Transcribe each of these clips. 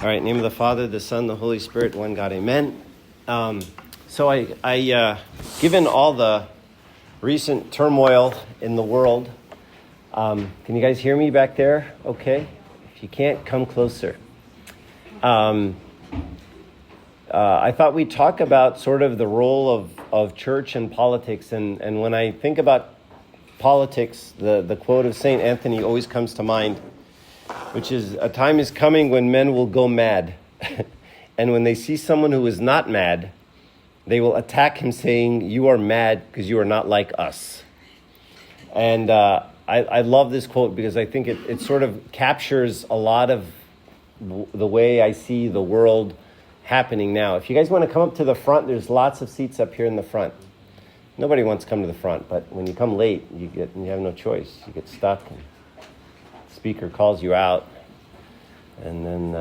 All right, in the name of the Father, the Son, the Holy Spirit, one God, amen. So given all the recent turmoil in the world, can you guys hear me back there? Okay. If you can't, come closer. I thought we'd talk about sort of the role of church and politics. And when I think about politics, the quote of St. Anthony always comes to mind, which is, "A time is coming when men will go mad. And when they see someone who is not mad, they will attack him saying, 'You are mad because you are not like us.'" And I love this quote because I think it sort of captures a lot of the way I see the world happening now. If you guys want to come up to the front, there's lots of seats up here in the front. Nobody wants to come to the front, but when you come late, you have no choice. You get stuck, and the speaker calls you out, and then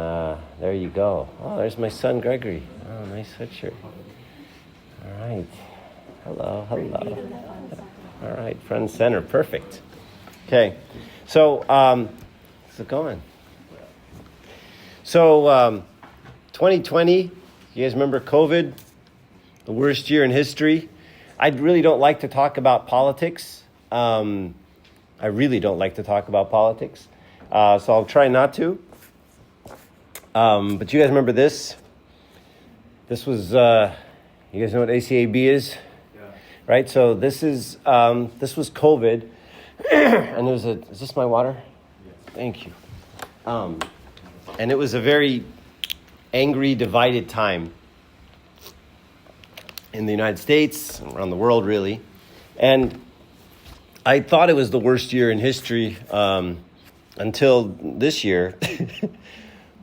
there you go. Oh, there's my son Gregory. Oh, nice sweatshirt. All right. Hello. All right, front and center, perfect. Okay, so how's it going? So 2020, you guys remember COVID? The worst year in history. I really don't like to talk about politics. I really don't like to talk about politics. So I'll try not to. But you guys remember this? This was, you guys know what ACAB is? Yeah. Right? So this was COVID. And there was is this my water? Yes. Thank you. And it was a very angry, divided time in the United States, around the world, really. And I thought it was the worst year in history until this year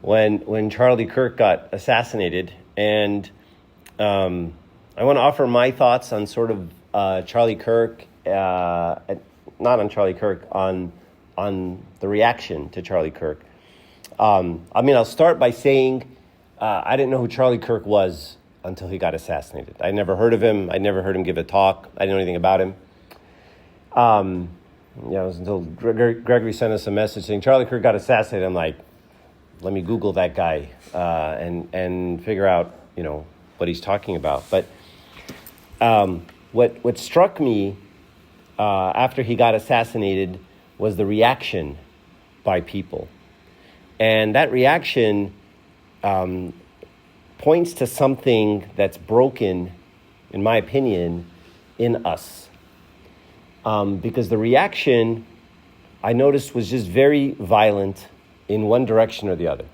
when Charlie Kirk got assassinated. And I want to offer my thoughts on sort of Charlie Kirk, not on Charlie Kirk, on the reaction to Charlie Kirk. I'll start by saying I didn't know who Charlie Kirk was until he got assassinated. I never heard of him. I never heard him give a talk. I didn't know anything about him. It was until Gregory sent us a message saying Charlie Kirk got assassinated. I'm like, let me Google that guy and figure out, what he's talking about. But what struck me after he got assassinated was the reaction by people. And that reaction points to something that's broken, in my opinion, in us. Because the reaction, I noticed, was just very violent in one direction or the other.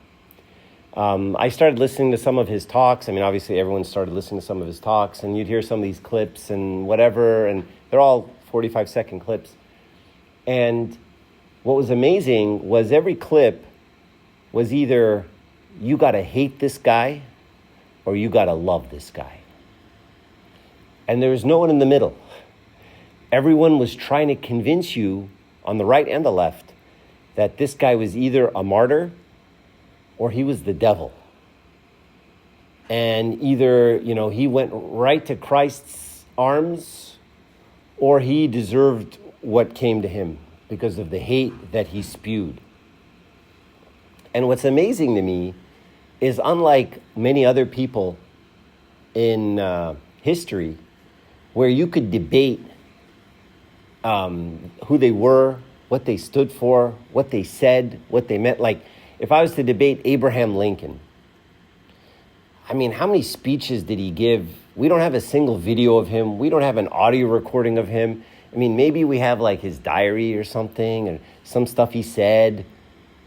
I started listening to some of his talks. Obviously everyone started listening to some of his talks, and you'd hear some of these clips and whatever, and they're all 45-second clips. And what was amazing was every clip was either, you got to hate this guy or you got to love this guy. And there was no one in the middle. Everyone was trying to convince you, on the right and the left, that this guy was either a martyr or he was the devil. And either, he went right to Christ's arms or he deserved what came to him because of the hate that he spewed. And what's amazing to me is, unlike many other people in history, where you could debate who they were, what they stood for, what they said, what they meant. Like, if I was to debate Abraham Lincoln, how many speeches did he give? We don't have a single video of him. We don't have an audio recording of him. Maybe we have like his diary or something, or some stuff he said.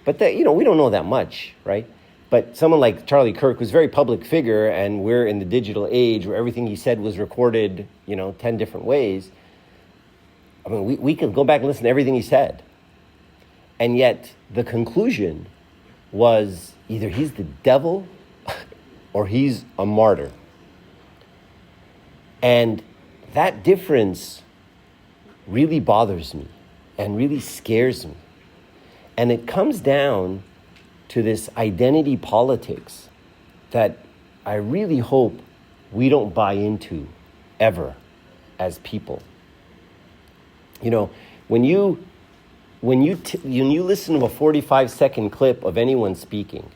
But we don't know that much, right? But someone like Charlie Kirk was a very public figure, and we're in the digital age where everything he said was recorded, 10 different ways. We can go back and listen to everything he said. And yet the conclusion was either he's the devil or he's a martyr. And that difference really bothers me and really scares me. And it comes down to this identity politics that I really hope we don't buy into ever as people. When you listen to a 45-second clip of anyone speaking,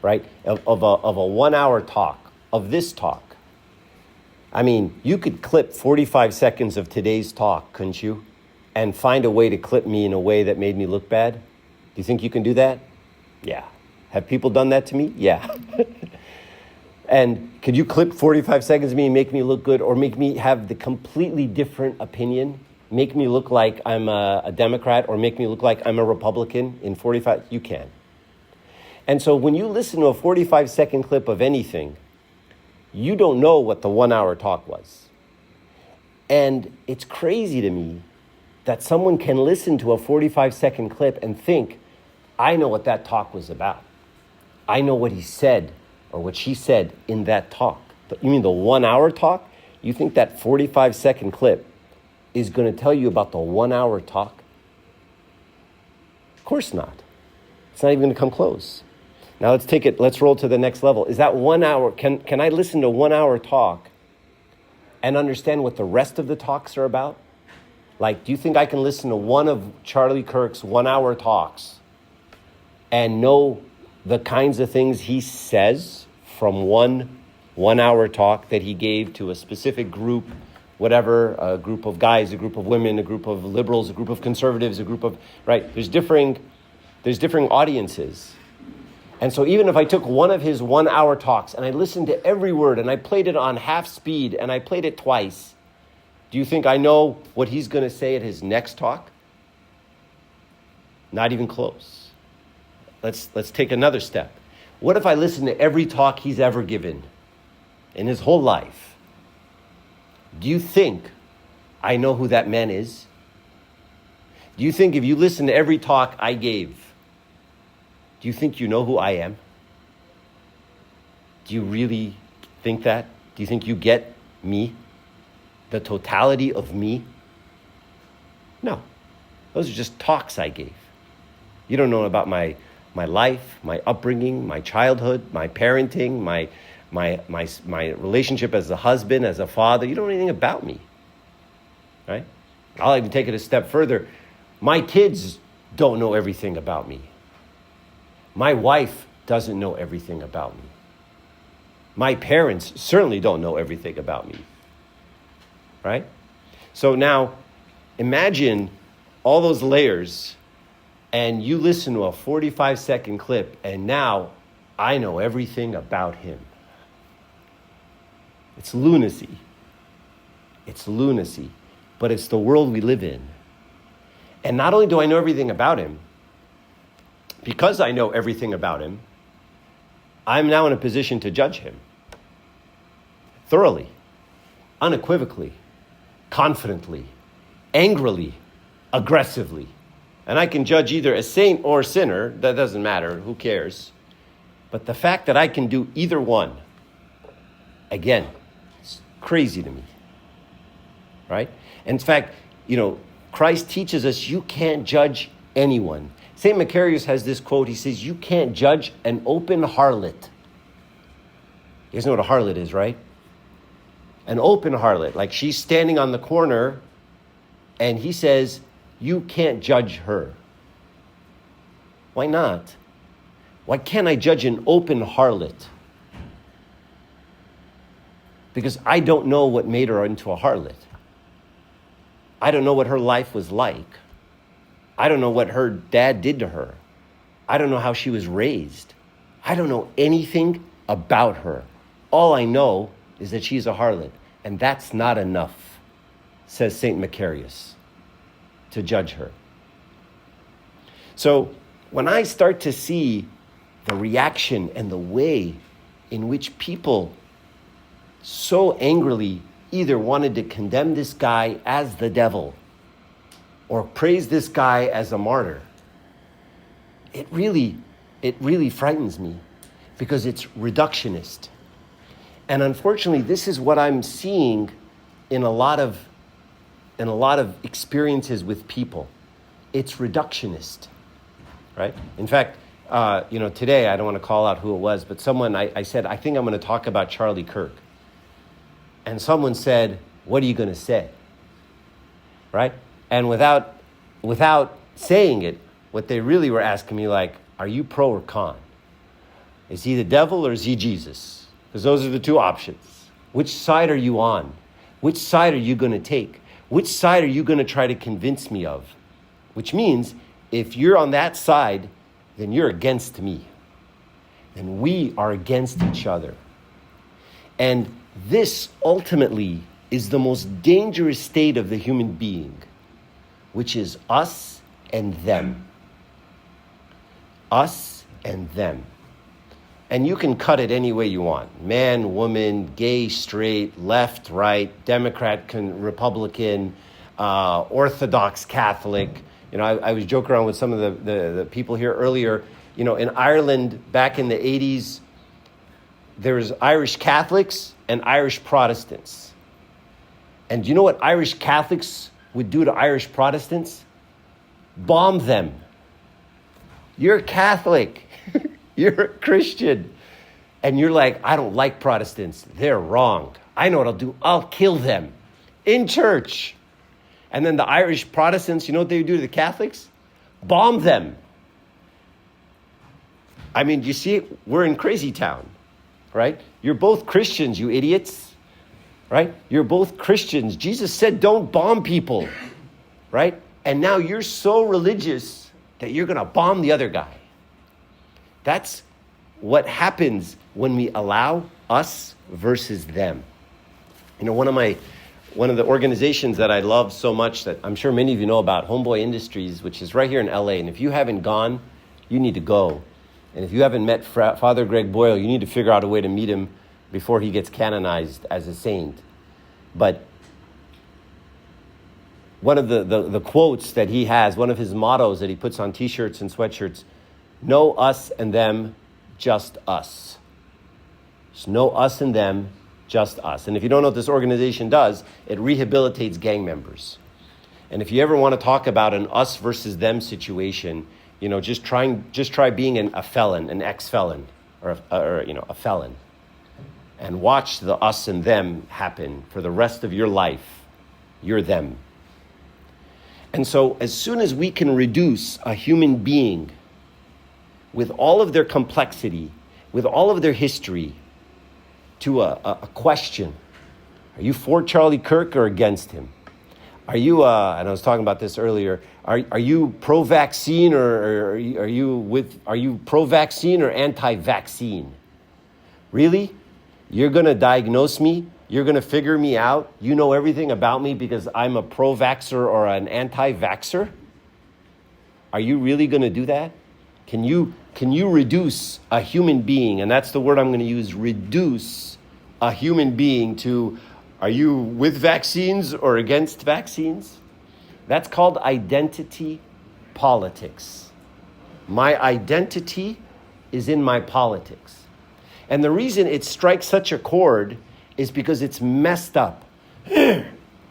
right? Of a 1 hour talk, of this talk. I mean, you could clip 45 seconds of today's talk, couldn't you? And find a way to clip me in a way that made me look bad? Do you think you can do that? Yeah. Have people done that to me? Yeah. And could you clip 45 seconds of me and make me look good, or make me have the completely different opinion? Make me look like I'm a Democrat, or make me look like I'm a Republican in 45? You can. And so when you listen to a 45-second clip of anything, you don't know what the 1 hour talk was. And it's crazy to me that someone can listen to a 45-second clip and think, I know what that talk was about. I know what he said or what she said in that talk. But you mean the 1 hour talk? You think that 45-second clip is going to tell you about the 1 hour talk? Of course not. It's not even going to come close. Now let's roll to the next level. Is that 1 hour, can I listen to 1 hour talk and understand what the rest of the talks are about? Like, do you think I can listen to one of Charlie Kirk's 1 hour talks and know the kinds of things he says from one hour talk that he gave to a specific group, whatever, a group of guys, a group of women, a group of liberals, a group of conservatives, a group of, right? There's differing audiences. And so even if I took one of his 1 hour talks and I listened to every word and I played it on half speed and I played it twice, do you think I know what he's going to say at his next talk? Not even close. Let's take another step. What if I listen to every talk he's ever given in his whole life? Do you think I know who that man is? Do you think if you listen to every talk I gave, do you think you know who I am? Do you really think that? Do you think you get me? The totality of me? No. Those are just talks I gave. You don't know about my life, my upbringing, my childhood, my parenting, my relationship as a husband, as a father. You don't know anything about me, right? I'll even take it a step further. My kids don't know everything about me. My wife doesn't know everything about me. My parents certainly don't know everything about me, right? So now imagine all those layers, and you listen to a 45-second clip, and now I know everything about him. It's lunacy. It's lunacy. But it's the world we live in. And not only do I know everything about him, because I know everything about him, I'm now in a position to judge him thoroughly, unequivocally, confidently, angrily, aggressively. And I can judge either a saint or a sinner. That doesn't matter. Who cares? But the fact that I can do either one, again, it's crazy to me. Right? And in fact, Christ teaches us you can't judge anyone. St. Macarius has this quote. He says, you can't judge an open harlot. You guys know what a harlot is, right? An open harlot. Like she's standing on the corner and he says, you can't judge her. Why not? Why can't I judge an open harlot? Because I don't know what made her into a harlot. I don't know what her life was like. I don't know what her dad did to her. I don't know how she was raised. I don't know anything about her. All I know is that she's a harlot. And that's not enough, says St. Macarius, to judge her. So when I start to see the reaction and the way in which people so angrily either wanted to condemn this guy as the devil or praise this guy as a martyr, it really frightens me because it's reductionist. And unfortunately, this is what I'm seeing in a lot of experiences with people. It's reductionist, right? In fact, today, I don't want to call out who it was, but someone, I said, I think I'm going to talk about Charlie Kirk. And someone said, what are you going to say? Right? And without saying it, what they really were asking me, like, are you pro or con? Is he the devil or is he Jesus? Because those are the two options. Which side are you on? Which side are you going to take? Which side are you going to try to convince me of? Which means if you're on that side, then you're against me. Then we are against each other. And this ultimately is the most dangerous state of the human being, which is us and them. Us and them. And you can cut it any way you want. Man, woman, gay, straight, left, right, Democrat, Republican, Orthodox, Catholic. I was joking around with some of the people here earlier. In Ireland, back in the 80s, there was Irish Catholics and Irish Protestants. And do you know what Irish Catholics would do to Irish Protestants? Bomb them. You're Catholic. You're a Christian. And you're like, I don't like Protestants. They're wrong. I know what I'll do. I'll kill them in church. And then the Irish Protestants, you know what they would do to the Catholics? Bomb them. I mean, you see, we're in crazy town, right? You're both Christians, you idiots, right? You're both Christians. Jesus said, don't bomb people, right? And now you're so religious that you're going to bomb the other guy. That's what happens when we allow us versus them. One of the organizations that I love so much that I'm sure many of you know about, Homeboy Industries, which is right here in LA. And if you haven't gone, you need to go. And if you haven't met Father Greg Boyle, you need to figure out a way to meet him before he gets canonized as a saint. But one of the quotes that he has, one of his mottos that he puts on T-shirts and sweatshirts, know us and them, just us. Just know us and them, just us. And if you don't know what this organization does, it rehabilitates gang members. And if you ever want to talk about an us versus them situation, just try being a felon, an ex-felon, or a felon, and watch the us and them happen for the rest of your life. You're them. And so as soon as we can reduce a human being with all of their complexity, with all of their history, to a question, are you for Charlie Kirk or against him? Are you, and I was talking about this earlier, are you pro-vaccine or are you pro-vaccine or anti-vaccine? Really? You're going to diagnose me? You're going to figure me out? You know everything about me because I'm a pro-vaxxer or an anti-vaxxer? Are you really going to do that? Can you reduce a human being, and that's the word I'm going to use, reduce a human being to, are you with vaccines or against vaccines? That's called identity politics. My identity is in my politics. And the reason it strikes such a chord is because it's messed up.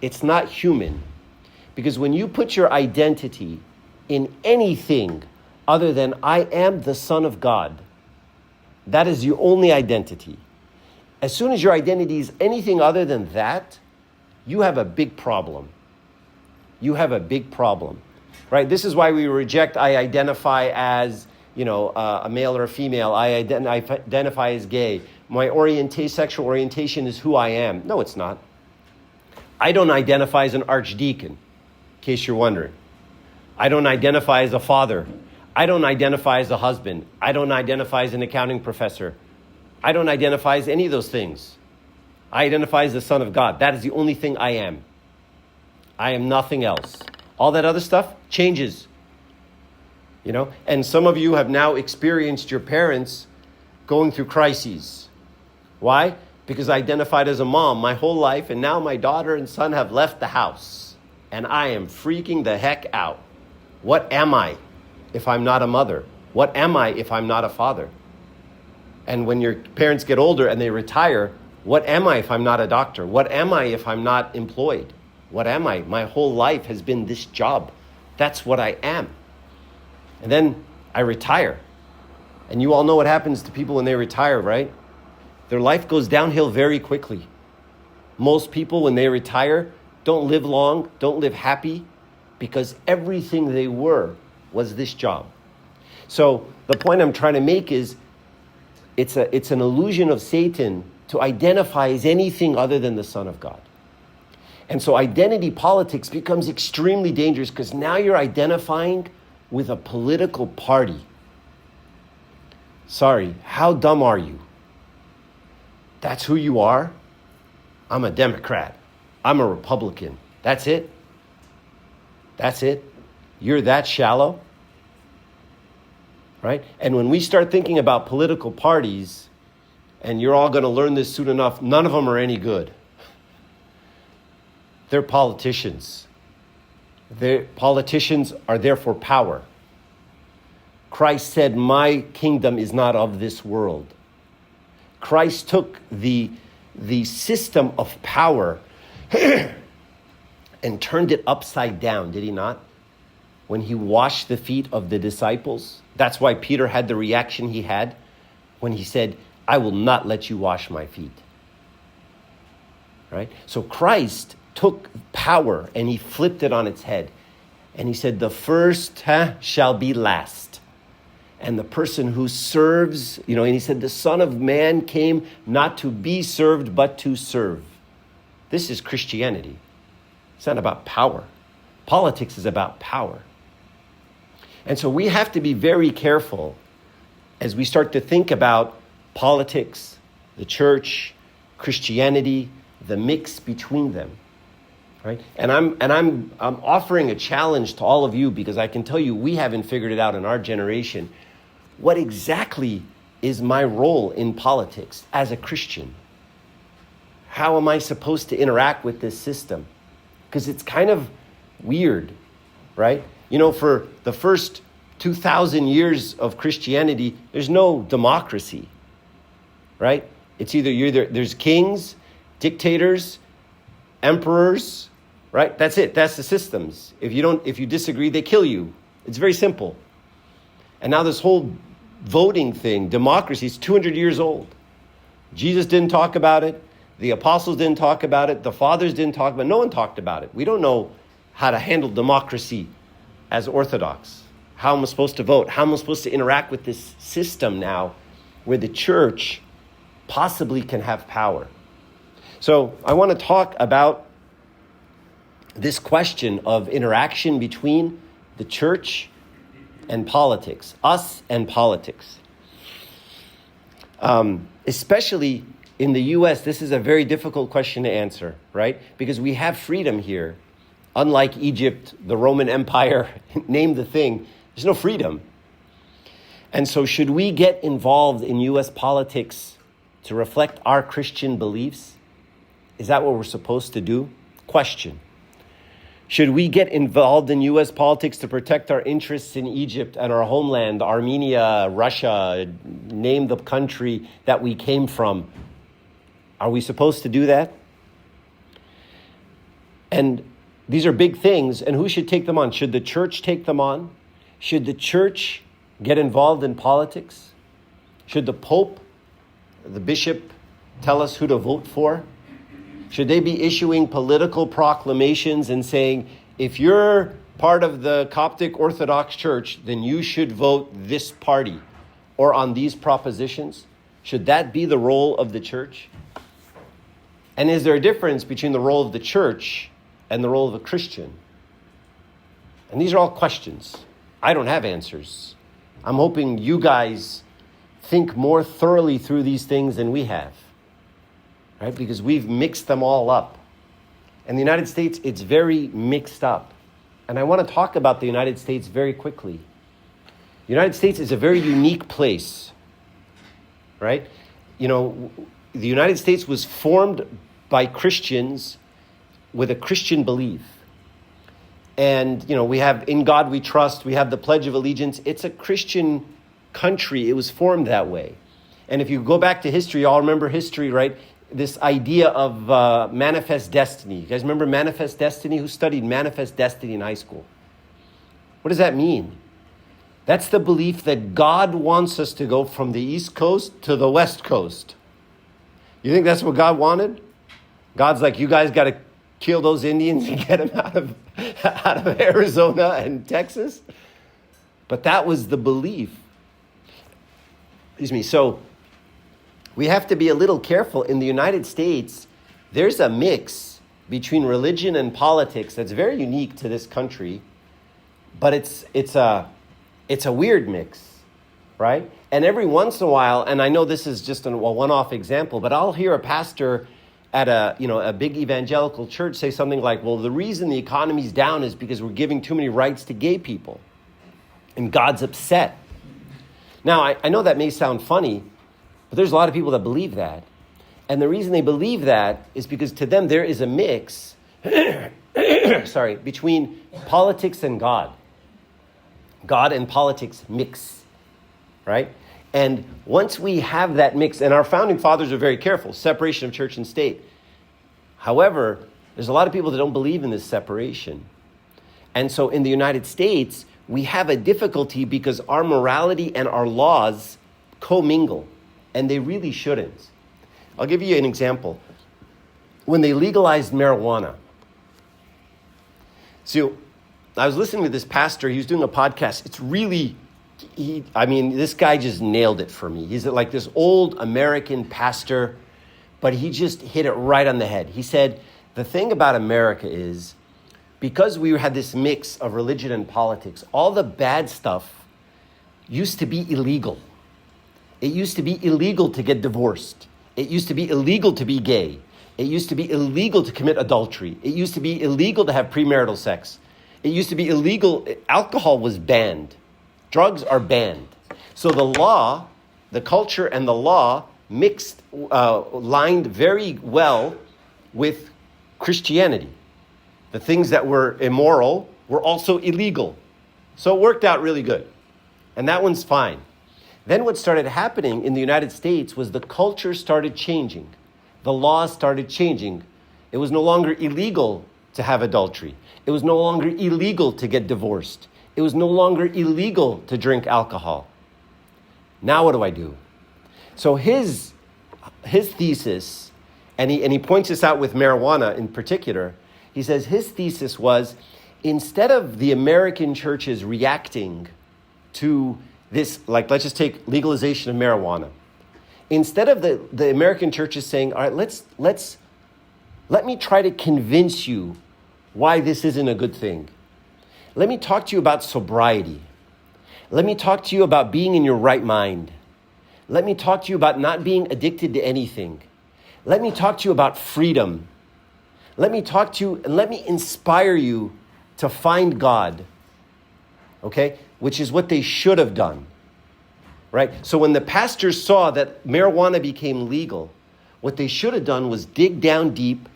It's not human. Because when you put your identity in anything other than I am the Son of God, that is your only identity. As soon as your identity is anything other than that, you have a big problem. You have a big problem, right? This is why we reject I identify as, a male or a female. I identify as gay. My sexual orientation is who I am. No, it's not. I don't identify as an archdeacon, in case you're wondering. I don't identify as a father. I don't identify as a husband. I don't identify as an accounting professor. I don't identify as any of those things. I identify as the Son of God. That is the only thing I am. I am nothing else. All that other stuff changes. And some of you have now experienced your parents going through crises. Why? Because I identified as a mom my whole life, and now my daughter and son have left the house. And I am freaking the heck out. What am I if I'm not a mother? What am I if I'm not a father? And when your parents get older and they retire, what am I if I'm not a doctor? What am I if I'm not employed? What am I? My whole life has been this job. That's what I am. And then I retire. And you all know what happens to people when they retire, right? Their life goes downhill very quickly. Most people, when they retire, don't live long, don't live happy, because everything they were was this job. So the point I'm trying to make is, it's an illusion of Satan to identify as anything other than the Son of God. And so identity politics becomes extremely dangerous because now you're identifying with a political party. Sorry, how dumb are you? That's who you are? I'm a Democrat. I'm a Republican. That's it? That's it? You're that shallow? Right? And when we start thinking about political parties, and you're all going to learn this soon enough, none of them are any good. They're politicians. Politicians are there for power. Christ said, my kingdom is not of this world. Christ took the system of power and turned it upside down, did he not? When he washed the feet of the disciples. That's why Peter had the reaction he had when he said, I will not let you wash my feet. Right? So Christ took power and he flipped it on its head. And he said, the first shall be last. And the person who serves, and he said, the Son of Man came not to be served, but to serve. This is Christianity. It's not about power. Politics is about power. And so we have to be very careful as we start to think about politics, the church, Christianity, the mix between them. Right? And I'm offering a challenge to all of you because I can tell you we haven't figured it out in our generation. What exactly is my role in politics as a Christian? How am I supposed to interact with this system? Because it's kind of weird, right? For the first 2,000 years of Christianity, there's no democracy, right? It's there's kings, dictators, emperors, right? That's it. That's the systems. If you disagree, they kill you. It's very simple. And now this whole voting thing, democracy, is 200 years old. Jesus didn't talk about it. The apostles didn't talk about it. The fathers didn't talk about it. No one talked about it. We don't know how to handle democracy as Orthodox. How am I supposed to vote? How am I supposed to interact with this system now where the church possibly can have power? So I want to talk about this question of interaction between the church and politics, us and politics. Especially in the U.S., this is a very difficult question to answer, right? Because we have freedom here. Unlike Egypt, the Roman Empire, name the thing, there's no freedom. And so should we get involved in U.S. politics to reflect our Christian beliefs? Is that what we're supposed to do? Question. Should we get involved in U.S. politics to protect our interests in Egypt and our homeland, Armenia, Russia, name the country that we came from? Are we supposed to do that? And these are big things, and who should take them on? Should the church take them on? Should the church get involved in politics? Should the Pope, the bishop, tell us who to vote for? Should they be issuing political proclamations and saying, if you're part of the Coptic Orthodox Church, then you should vote this party or on these propositions? Should that be the role of the church? And is there a difference between the role of the church and the role of a Christian? And these are all questions. I don't have answers. I'm hoping you guys think more thoroughly through these things than we have. Right? Because we've mixed them all up. In the United States, it's very mixed up. And I want to talk about the United States very quickly. The United States is a very unique place. Right? The United States was formed by Christians with a Christian belief. And, we have In God We Trust, we have the Pledge of Allegiance. It's a Christian country. It was formed that way. And if you go back to history, you all remember history, right? This idea of manifest destiny. You guys remember manifest destiny? Who studied manifest destiny in high school? What does that mean? That's the belief that God wants us to go from the East Coast to the West Coast. You think that's what God wanted? God's like, you guys got to kill those Indians and get them out of Arizona and Texas? But that was the belief. So we have to be a little careful. In the United States, there's a mix between religion and politics that's very unique to this country, but it's a weird mix, right? And every once in a while, and I know this is just a one-off example, but I'll hear a pastor at a big evangelical church say something like, well, the reason the economy's down is because we're giving too many rights to gay people, and God's upset. Now, I know that may sound funny, but there's a lot of people that believe that. And the reason they believe that is because to them there is a mix between politics and God. God and politics mix, right? And once we have that mix, and our founding fathers are very careful, separation of church and state. However, there's a lot of people that don't believe in this separation. And so in the United States, we have a difficulty because our morality and our laws commingle, and they really shouldn't. I'll give you an example. When they legalized marijuana. So I was listening to this pastor. He was doing a podcast. It's really, this guy just nailed it for me. He's like this old American pastor, but he just hit it right on the head. He said, the thing about America is, because we had this mix of religion and politics, all the bad stuff used to be illegal. It used to be illegal to get divorced. It used to be illegal to be gay. It used to be illegal to commit adultery. It used to be illegal to have premarital sex. It used to be illegal. Alcohol was banned. Drugs are banned. So the law, the culture and the law mixed, lined very well with Christianity. The things that were immoral were also illegal. So it worked out really good. And that one's fine. Then what started happening in the United States was the culture started changing. The laws started changing. It was no longer illegal to have adultery. It was no longer illegal to get divorced. It was no longer illegal to drink alcohol. Now what do I do? So his thesis, and he points this out with marijuana in particular, he says his thesis was, instead of the American churches reacting to this, like let's just take legalization of marijuana. Instead of the American churches saying, all right, let me try to convince you why this isn't a good thing. Let me talk to you about sobriety. Let me talk to you about being in your right mind. Let me talk to you about not being addicted to anything. Let me talk to you about freedom. Let me talk to you and let me inspire you to find God. Okay? Which is what they should have done, right? So when the pastors saw that marijuana became legal, what they should have done was dig down deep,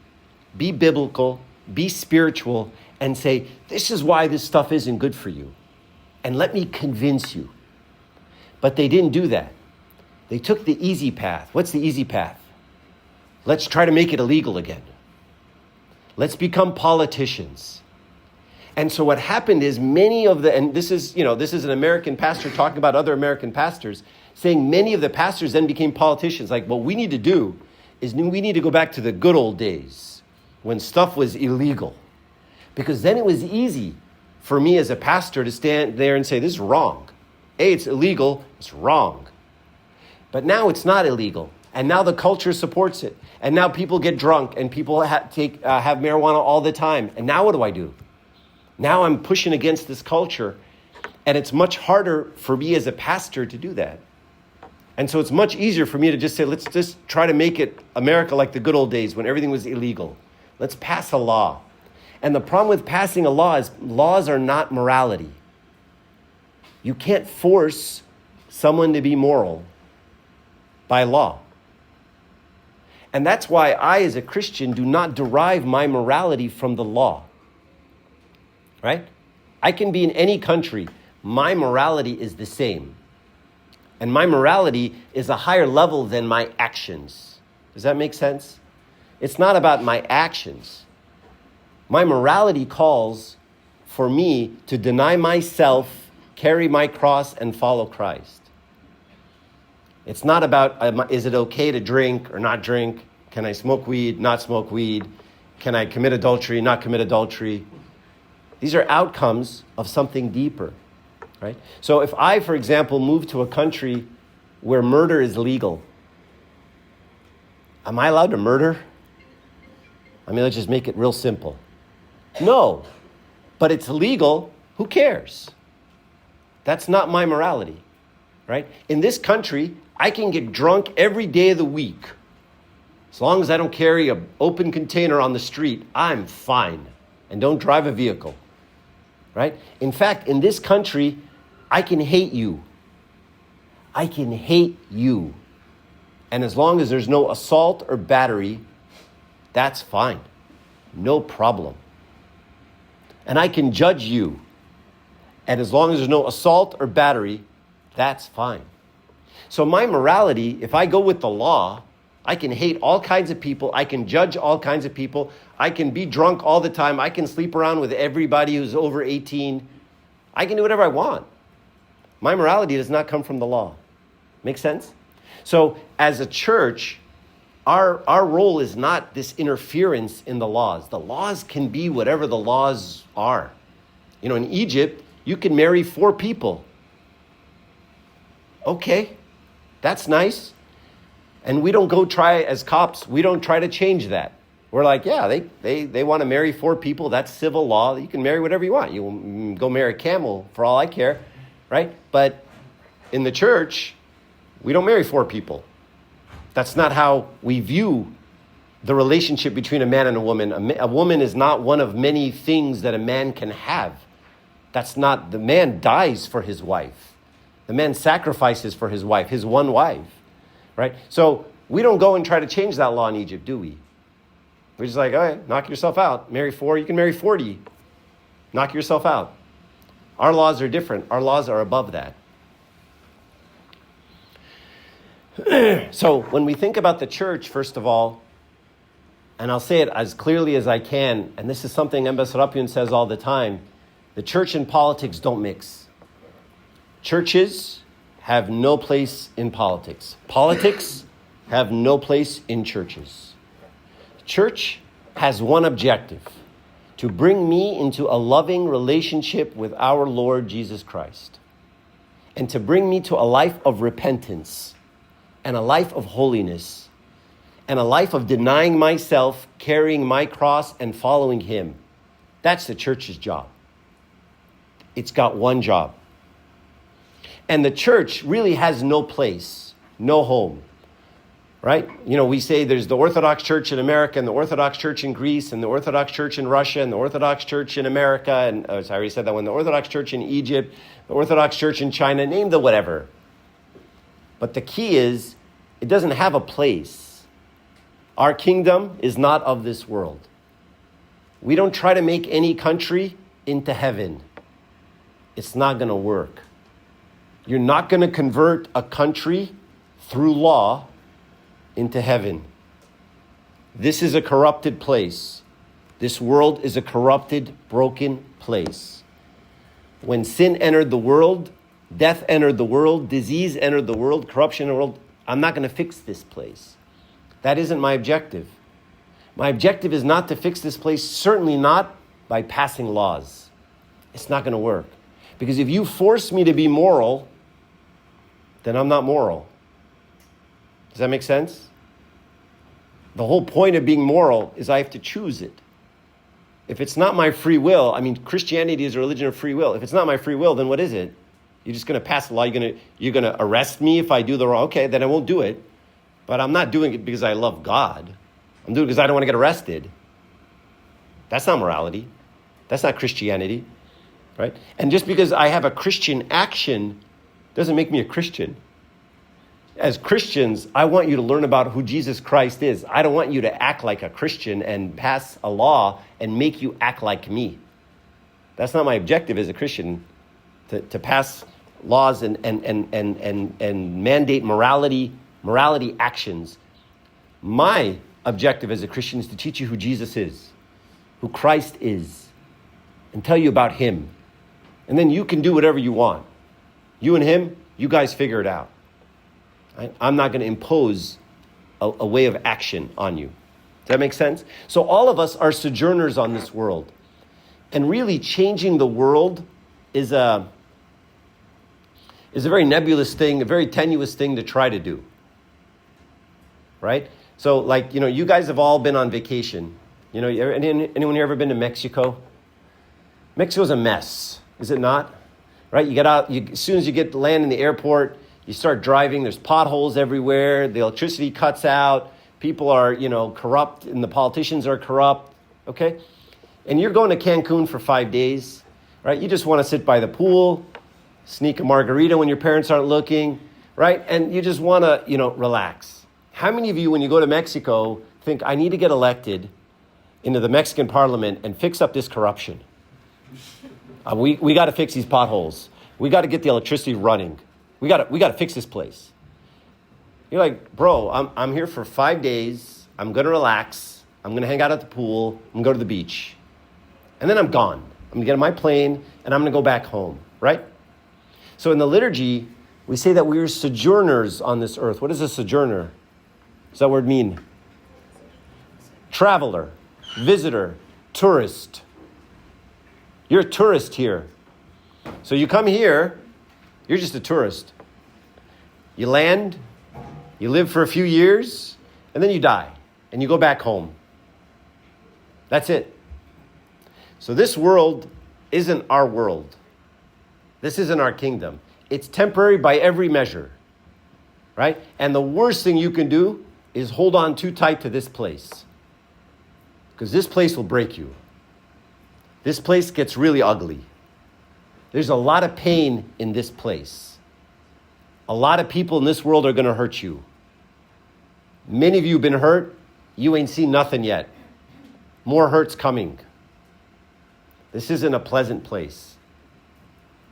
be biblical, be spiritual, and say, this is why this stuff isn't good for you. And let me convince you. But they didn't do that. They took the easy path. What's the easy path? Let's try to make it illegal again. Let's become politicians. And so what happened is and this is an American pastor talking about other American pastors, saying many of the pastors then became politicians. Like, what we need to do is we need to go back to the good old days when stuff was illegal. Because then it was easy for me as a pastor to stand there and say, this is wrong. It's illegal, it's wrong. But now it's not illegal. And now the culture supports it. And now people get drunk and people have marijuana all the time. And now what do? Now I'm pushing against this culture, and it's much harder for me as a pastor to do that. And so it's much easier for me to just say, let's just try to make it America like the good old days when everything was illegal. Let's pass a law. And the problem with passing a law is laws are not morality. You can't force someone to be moral by law. And that's why I, as a Christian, do not derive my morality from the law. Right? I can be in any country. My morality is the same. And my morality is a higher level than my actions. Does that make sense? It's not about my actions. My morality calls for me to deny myself, carry my cross, and follow Christ. It's not about, is it okay to drink or not drink? Can I smoke weed, not smoke weed? Can I commit adultery, not commit adultery? These are outcomes of something deeper, right? So if I, for example, move to a country where murder is legal, Am I allowed to murder? I mean, let's just make it real simple. No, but it's legal. Who cares? That's not my morality, right? In this country, I can get drunk every day of the week. As long as I don't carry an open container on the street, I'm fine. And don't drive a vehicle, right? In fact, in this country, I can hate you. I can hate you. And as long as there's no assault or battery, that's fine. No problem. And I can judge you. And as long as there's no assault or battery, that's fine. So my morality, if I go with the law, I can hate all kinds of people. I can judge all kinds of people. I can be drunk all the time. I can sleep around with everybody who's over 18. I can do whatever I want. My morality does not come from the law. Make sense? So as a church, our role is not this interference in the laws. The laws can be whatever the laws are. You know, in Egypt, you can marry 4 people. Okay, that's nice. And we don't go try, as cops, we don't try to change that. We're like, yeah, they want to marry 4 people. That's civil law. You can marry whatever you want. You go marry a camel for all I care, right? But in the church, we don't marry 4 people. That's not how we view the relationship between a man and a woman. A woman is not one of many things that a man can have. That's not, the man dies for his wife. The man sacrifices for his wife, his one wife, right? So we don't go and try to change that law in Egypt, do we? We're just like, all right, knock yourself out. Marry 4, you can marry 40. Knock yourself out. Our laws are different. Our laws are above that. So when we think about the church, first of all, and I'll say it as clearly as I can, and this is something Ambassador says all the time, the church and politics don't mix. Churches have no place in politics. Politics have no place in churches. Church has one objective: to bring me into a loving relationship with our Lord Jesus Christ, and to bring me to a life of repentance, and a life of holiness, and a life of denying myself, carrying my cross, and following Him. That's the church's job. It's got one job. And the church really has no place, no home, right? You know, we say there's the Orthodox Church in America, and the Orthodox Church in Greece, and the Orthodox Church in Russia, and the Orthodox Church in America, and I already said that one, the Orthodox Church in Egypt, the Orthodox Church in China, name the whatever. But the key is, it doesn't have a place. Our kingdom is not of this world. We don't try to make any country into heaven. It's not going to work. You're not going to convert a country through law into heaven. This is a corrupted place. This world is a corrupted, broken place. When sin entered the world, death entered the world, disease entered the world, corruption in the world, I'm not going to fix this place. That isn't my objective. My objective is not to fix this place, certainly not by passing laws. It's not going to work. Because if you force me to be moral, then I'm not moral. Does that make sense? The whole point of being moral is I have to choose it. If it's not my free will, I mean, Christianity is a religion of free will. If it's not my free will, then what is it? You're just going to pass a law. You're going to arrest me if I do the wrong. Okay, then I won't do it. But I'm not doing it because I love God. I'm doing it because I don't want to get arrested. That's not morality. That's not Christianity, right? And just because I have a Christian action doesn't make me a Christian. As Christians, I want you to learn about who Jesus Christ is. I don't want you to act like a Christian and pass a law and make you act like me. That's not my objective as a Christian, to pass laws and mandate morality actions. My objective as a Christian is to teach you who Jesus is, who Christ is, and tell you about Him. And then you can do whatever you want. You and Him, you guys figure it out. I'm not going to impose a way of action on you. Does that make sense? So all of us are sojourners on this world. And really changing the world is a very nebulous thing, a very tenuous thing to try to do. Right? So like, you guys have all been on vacation. Anyone here ever been to Mexico? Mexico's a mess, is it not? Right? You get out, as soon as you get to land in the airport, you start driving, there's potholes everywhere, the electricity cuts out, people are, corrupt, and the politicians are corrupt, okay? And you're going to Cancun for 5 days, right? You just want to sit by the pool, sneak a margarita when your parents aren't looking, right? And you just want to, relax. How many of you, when you go to Mexico, think, I need to get elected into the Mexican parliament and fix up this corruption? We got to fix these potholes. We got to get the electricity running. We got to fix this place. You're like, bro, I'm here for 5 days. I'm going to relax. I'm going to hang out at the pool. I'm going to go to the beach. And then I'm gone. I'm going to get on my plane and I'm going to go back home, right? So in the liturgy, we say that we are sojourners on this earth. What is a sojourner? What does that word mean? Traveler, visitor, tourist. You're a tourist here. So you come here, you're just a tourist. You land, you live for a few years, and then you die, and you go back home. That's it. So this world isn't our world. This isn't our kingdom. It's temporary by every measure, right? And the worst thing you can do is hold on too tight to this place, because this place will break you. This place gets really ugly. There's a lot of pain in this place. A lot of people in this world are going to hurt you. Many of you have been hurt. You ain't seen nothing yet. More hurt's coming. This isn't a pleasant place.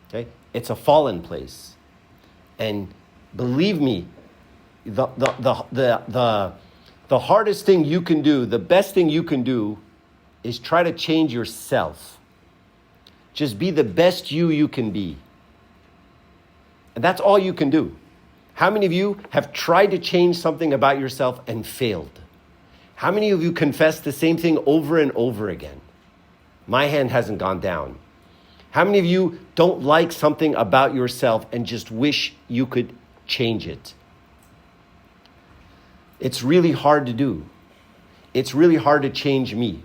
Okay? It's a fallen place. And believe me, the hardest thing you can do, the best thing you can do, is try to change yourself. Just be the best you can be. And that's all you can do. How many of you have tried to change something about yourself and failed? How many of you confess the same thing over and over again? My hand hasn't gone down. How many of you don't like something about yourself and just wish you could change it? It's really hard to do. It's really hard to change me.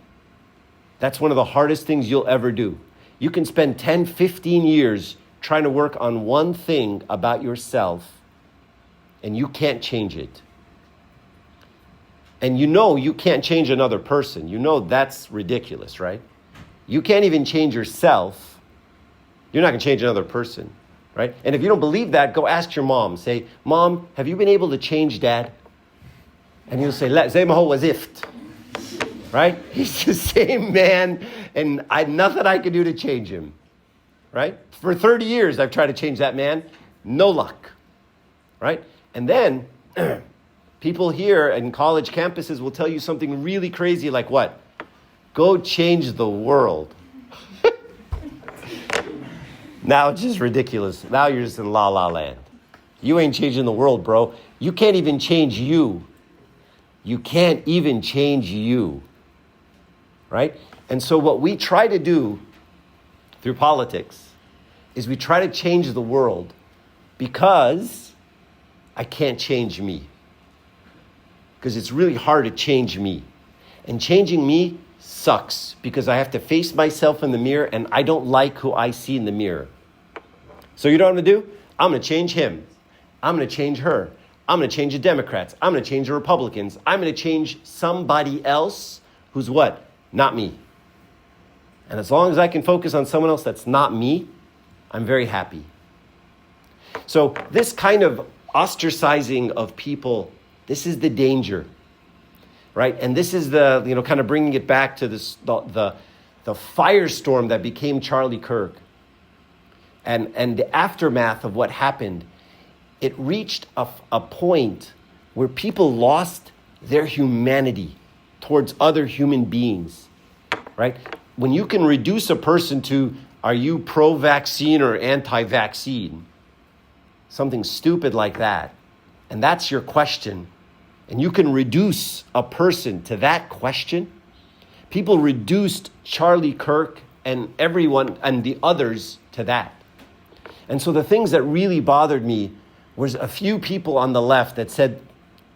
That's one of the hardest things you'll ever do. You can spend 10, 15 years trying to work on one thing about yourself, and you can't change it. And you can't change another person. That's ridiculous, right? You can't even change yourself. You're not going to change another person, right? And if you don't believe that, go ask your mom. Say, Mom, have you been able to change Dad? And you'll say, "La, zay maho wazift." Right? He's the same man, and nothing I can do to change him. Right? For 30 years, I've tried to change that man. No luck. Right? And then, people here in college campuses will tell you something really crazy like what? Go change the world. Now it's just ridiculous. Now you're just in la la land. You ain't changing the world, bro. You can't even change you. You can't even change you. Right? And so what we try to do through politics is we try to change the world because I can't change me. Because it's really hard to change me. And changing me sucks because I have to face myself in the mirror and I don't like who I see in the mirror. So you know what I'm going to do? I'm going to change him. I'm going to change her. I'm going to change the Democrats. I'm going to change the Republicans. I'm going to change somebody else who's what? Not me. And as long as I can focus on someone else that's not me, I'm very happy. So this kind of ostracizing of people, this is the danger, right? And this is the, kind of bringing it back to this, the firestorm that became Charlie Kirk and the aftermath of what happened. It reached a point where people lost their humanity towards other human beings, right? When you can reduce a person to, are you pro-vaccine or anti-vaccine? Something stupid like that. And that's your question. And you can reduce a person to that question. People reduced Charlie Kirk and everyone and the others to that. And so the things that really bothered me was a few people on the left that said,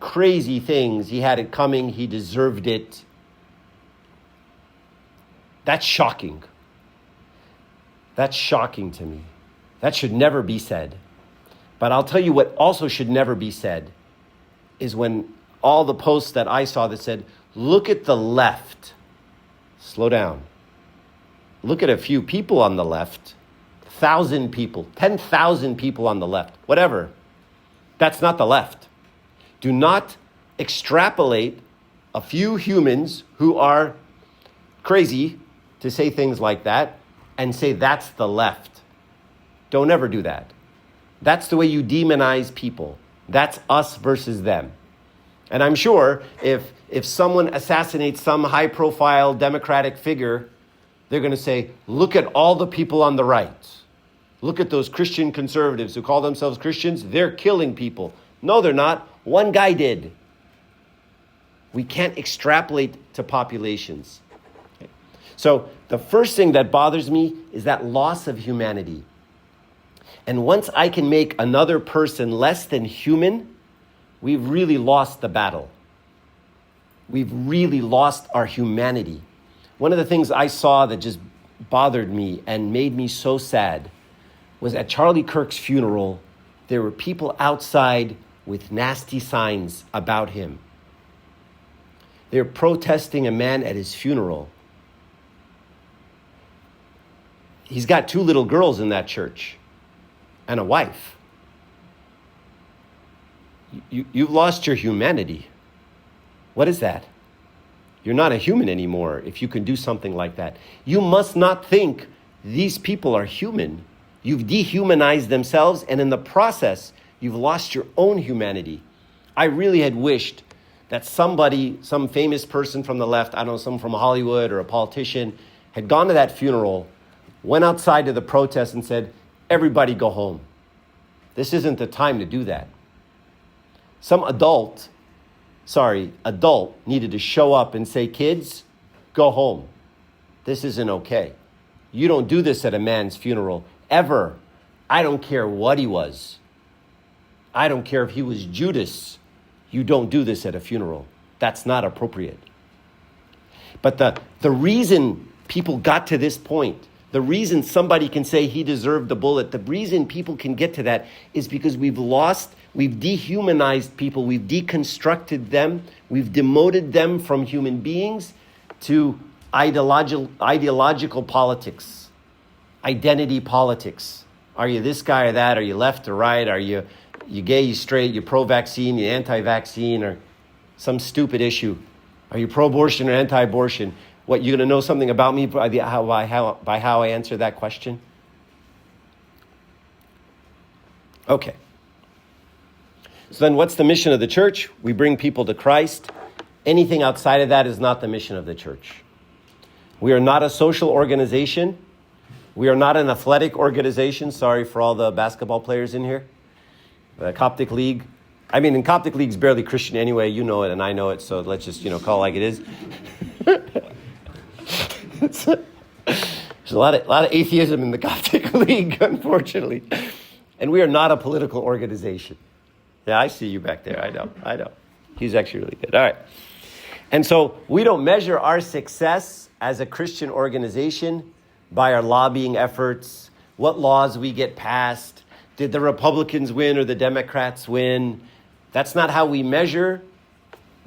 crazy things. He had it coming. He deserved it. That's shocking. That's shocking to me. That should never be said. But I'll tell you what also should never be said is when all the posts that I saw that said, look at the left. Slow down. Look at a few people on the left. 1,000 people, 10,000 people on the left, whatever. That's not the left. Do not extrapolate a few humans who are crazy to say things like that and say that's the left. Don't ever do that. That's the way you demonize people. That's us versus them. And I'm sure if someone assassinates some high-profile Democratic figure, they're going to say, look at all the people on the right. Look at those Christian conservatives who call themselves Christians. They're killing people. No, they're not. One guy did. We can't extrapolate to populations. Okay. So the first thing that bothers me is that loss of humanity. And once I can make another person less than human, we've really lost the battle. We've really lost our humanity. One of the things I saw that just bothered me and made me so sad was at Charlie Kirk's funeral, there were people outside with nasty signs about him. They're protesting a man at his funeral. He's got 2 little girls in that church and a wife. You've lost your humanity. What is that? You're not a human anymore if you can do something like that. You must not think these people are human. You've dehumanized themselves, and in the process, you've lost your own humanity. I really had wished that somebody, some famous person from the left, I don't know, someone from Hollywood or a politician, had gone to that funeral, went outside to the protest and said, everybody go home. This isn't the time to do that. Some adult needed to show up and say, kids, go home. This isn't okay. You don't do this at a man's funeral, ever. I don't care what he was. I don't care if he was Judas. You don't do this at a funeral. That's not appropriate. But the reason people got to this point, the reason somebody can say he deserved the bullet, the reason people can get to that is because we've dehumanized people, we've deconstructed them, we've demoted them from human beings to ideological politics, identity politics. Are you this guy or that? Are you left or right? Are you gay, you straight, you pro-vaccine, you anti-vaccine, or some stupid issue? Are you pro-abortion or anti-abortion? What, you're going to know something about me by how I answer that question? Okay. So then what's the mission of the church? We bring people to Christ. Anything outside of that is not the mission of the church. We are not a social organization. We are not an athletic organization. Sorry for all the basketball players in here. The Coptic League. I mean, in Coptic League's barely Christian anyway. You know it and I know it, so let's just, call it like it is. There's a lot of atheism in the Coptic League, unfortunately. And we are not a political organization. Yeah, I see you back there. I know. He's actually really good. All right. And so we don't measure our success as a Christian organization by our lobbying efforts, what laws we get passed. Did the Republicans win or the Democrats win? That's not how we measure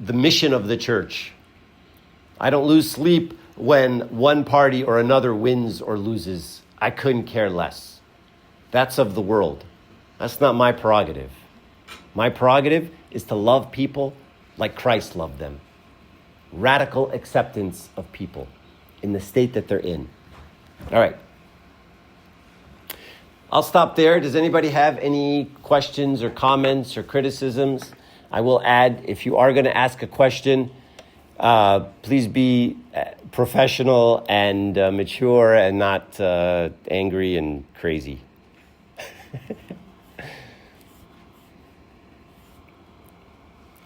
the mission of the church. I don't lose sleep when one party or another wins or loses. I couldn't care less. That's of the world. That's not my prerogative. My prerogative is to love people like Christ loved them. Radical acceptance of people in the state that they're in. All right. I'll stop there. Does anybody have any questions or comments or criticisms? I will add, if you are going to ask a question, please be professional and mature and not angry and crazy.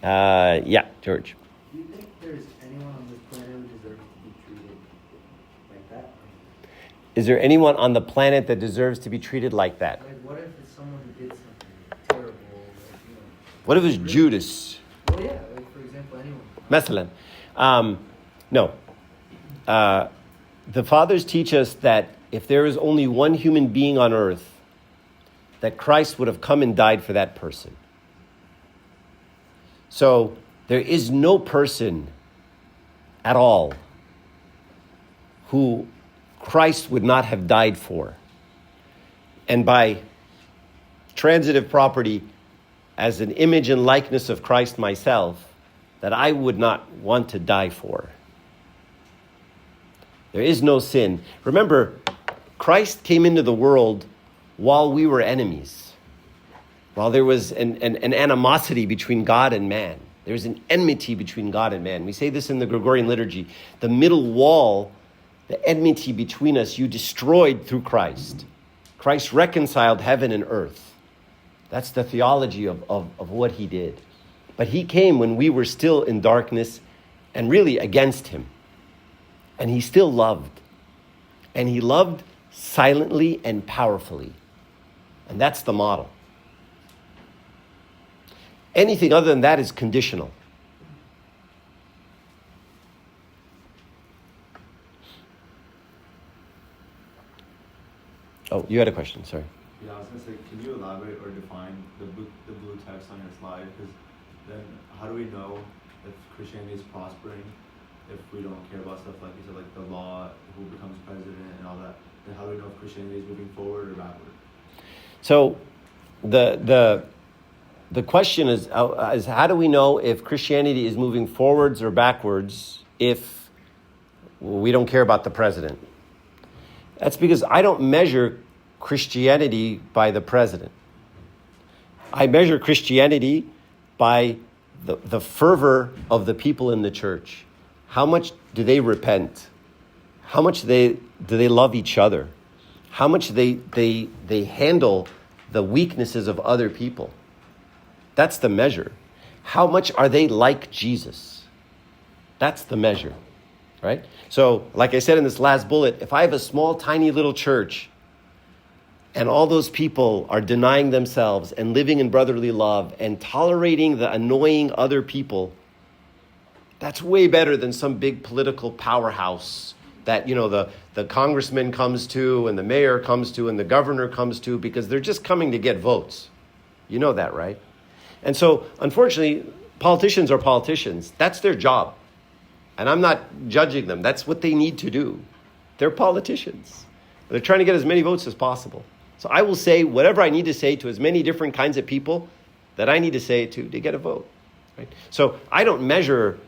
Yeah, George. Do you think there's anyone on this planet who deserves to be treated like that? Is there anyone on the planet that deserves to be treated like that? Like, what if it's someone who did something terrible? What if it was Judas? What Well, yeah, like for example, anyone. مثلا. No. The fathers teach us that if there is only one human being on earth, that Christ would have come and died for that person. So there is no person at all who Christ would not have died for. And by transitive property, as an image and likeness of Christ myself, that I would not want to die for. There is no sin. Remember, Christ came into the world while we were enemies. While there was an animosity between God and man. There's an enmity between God and man. We say this in the Gregorian liturgy. The middle wall, the enmity between us, you destroyed through Christ. Christ reconciled heaven and earth. That's the theology of what he did. But he came when we were still in darkness and really against him. And he still loved. And he loved silently and powerfully. And that's the model. Anything other than that is conditional. Oh, you had a question, sorry. Yeah, I was going to say, can you elaborate or define the blue text on your slide? Because then how do we know if Christianity is prospering if we don't care about stuff like you said, like the law, who becomes president and all that? Then how do we know if Christianity is moving forward or backward? So the question is how do we know if Christianity is moving forwards or backwards if we don't care about the president? That's because I don't measure Christianity by the president. I measure Christianity by the fervor of the people in the church. How much do they repent? How much do they love each other? How much they handle the weaknesses of other people? That's the measure. How much are they like Jesus? That's the measure, right? So, like I said in this last bullet, if I have a small, tiny little church and all those people are denying themselves and living in brotherly love and tolerating the annoying other people, that's way better than some big political powerhouse that, the congressman comes to and the mayor comes to and the governor comes to because they're just coming to get votes. You know that, right? And so, unfortunately, politicians are politicians. That's their job. And I'm not judging them. That's what they need to do. They're politicians. They're trying to get as many votes as possible. So I will say whatever I need to say to as many different kinds of people that I need to say to get a vote. Right? So I don't measure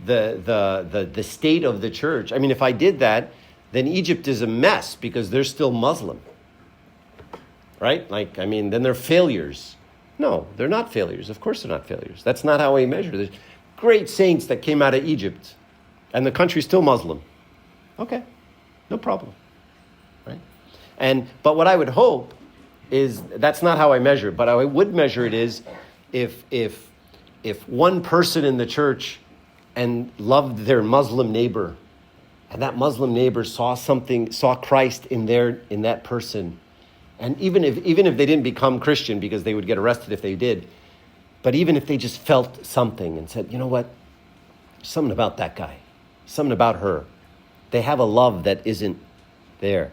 the state of the church. I mean, if I did that, then Egypt is a mess because they're still Muslim. Right? Then they're failures. No, they're not failures. Of course they're not failures. That's not how we measure. There's great saints that came out of Egypt, and the country's still Muslim. Okay, no problem. Right? But what I would hope is that's not how I measure. But I would measure it is if one person in the church and loved their Muslim neighbor, and that Muslim neighbor saw Christ in that person. And even if they didn't become Christian because they would get arrested if they did, but even if they just felt something and said, you know what, something about that guy, something about her, they have a love that isn't there,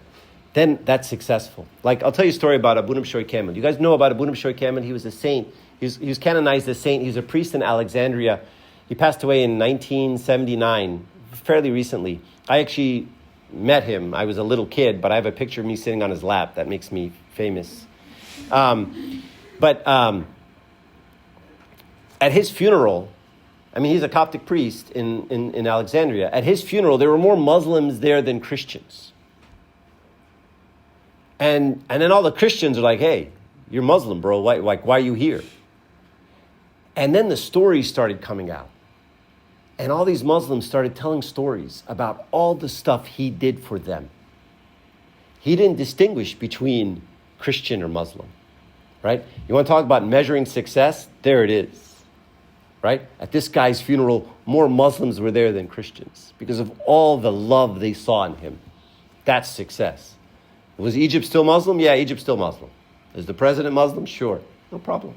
then that's successful. Like, I'll tell you a story about Abunam Shoy Kamel. You guys know about Abunam Shoy Kamel? He was a saint. He was canonized as saint. He was a priest in Alexandria. He passed away in 1979, fairly recently. I actually met him. I was a little kid, but I have a picture of me sitting on his lap. That makes me famous. But at his funeral, he's a Coptic priest in Alexandria. At his funeral, there were more Muslims there than Christians. And then all the Christians are like, hey, you're Muslim, bro. Why are you here? And then the stories started coming out. And all these Muslims started telling stories about all the stuff he did for them. He didn't distinguish between Christian or Muslim, right? You want to talk about measuring success? There it is, right? At this guy's funeral, more Muslims were there than Christians because of all the love they saw in him. That's success. Was Egypt still Muslim? Yeah, Egypt's still Muslim. Is the president Muslim? Sure, no problem.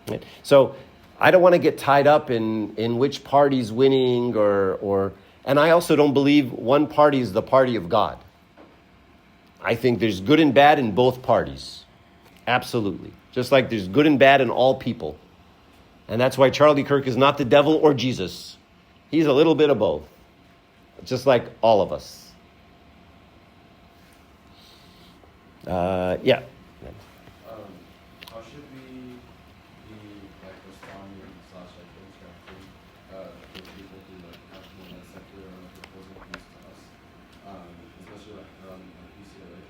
Right? So I don't want to get tied up in which party's winning and I also don't believe one party is the party of God. I think there's good and bad in both parties. Absolutely. Just like there's good and bad in all people. And that's why Charlie Kirk is not the devil or Jesus. He's a little bit of both. Just like all of us. Yeah. How should we be responding / interacting with people who have more secular opposing views to us, especially around UCLA,